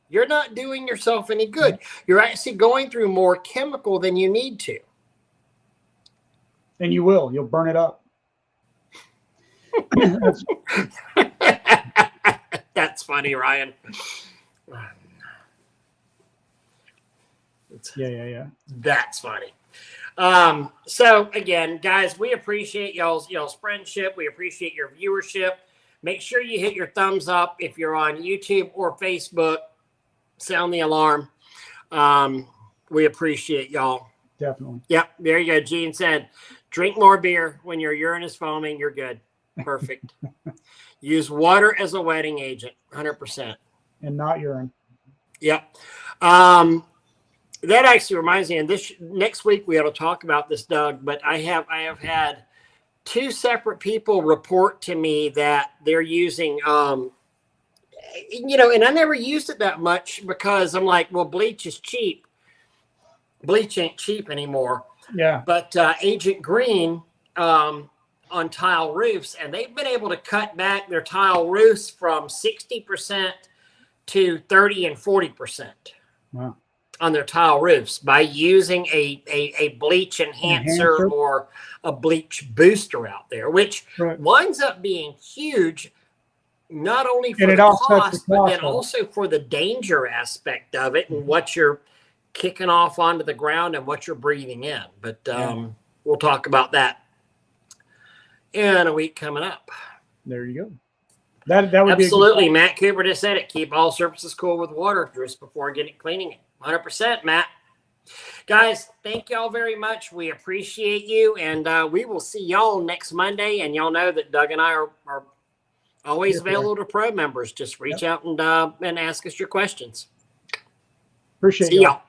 B: you're not doing yourself any good. You're actually going through more chemical than you need to.
A: And you'll burn it up.
B: That's funny, Ryan.
A: Yeah.
B: That's funny. So again, guys, we appreciate y'all's friendship. We appreciate your viewership. Make sure you hit your thumbs up if you're on YouTube or Facebook. Sound the alarm. We appreciate y'all.
A: Definitely.
B: Yep. There you go. Gene said, drink more beer. When your urine is foaming, you're good. Perfect. Use water as a wetting agent. 100%.
A: And not urine.
B: Yep. That actually reminds me, and this next week we ought to talk about this, Doug, but I have had two separate people report to me that they're using, you know, and I never used it that much because I'm like, well, bleach is cheap. Bleach ain't cheap anymore.
A: Yeah.
B: But Agent Green on tile roofs, and they've been able to cut back their tile roofs from 60% to 30 and 40%.
A: Wow.
B: On their tile roofs by using a bleach enhancer or a bleach booster out there, which winds up being huge, not only for the cost, but then also for the danger aspect of it and what you're kicking off onto the ground and what you're breathing in. But we'll talk about that in a week coming up.
A: There you go. That would
B: absolutely be Matt Cooper just said it. Keep all surfaces cool with water just before cleaning it. 100%, Matt. Guys, thank y'all very much. We appreciate you, and we will see y'all next Monday. And y'all know that Doug and I are always available to pro members. Just reach out and ask us your questions.
A: Appreciate
B: see y'all.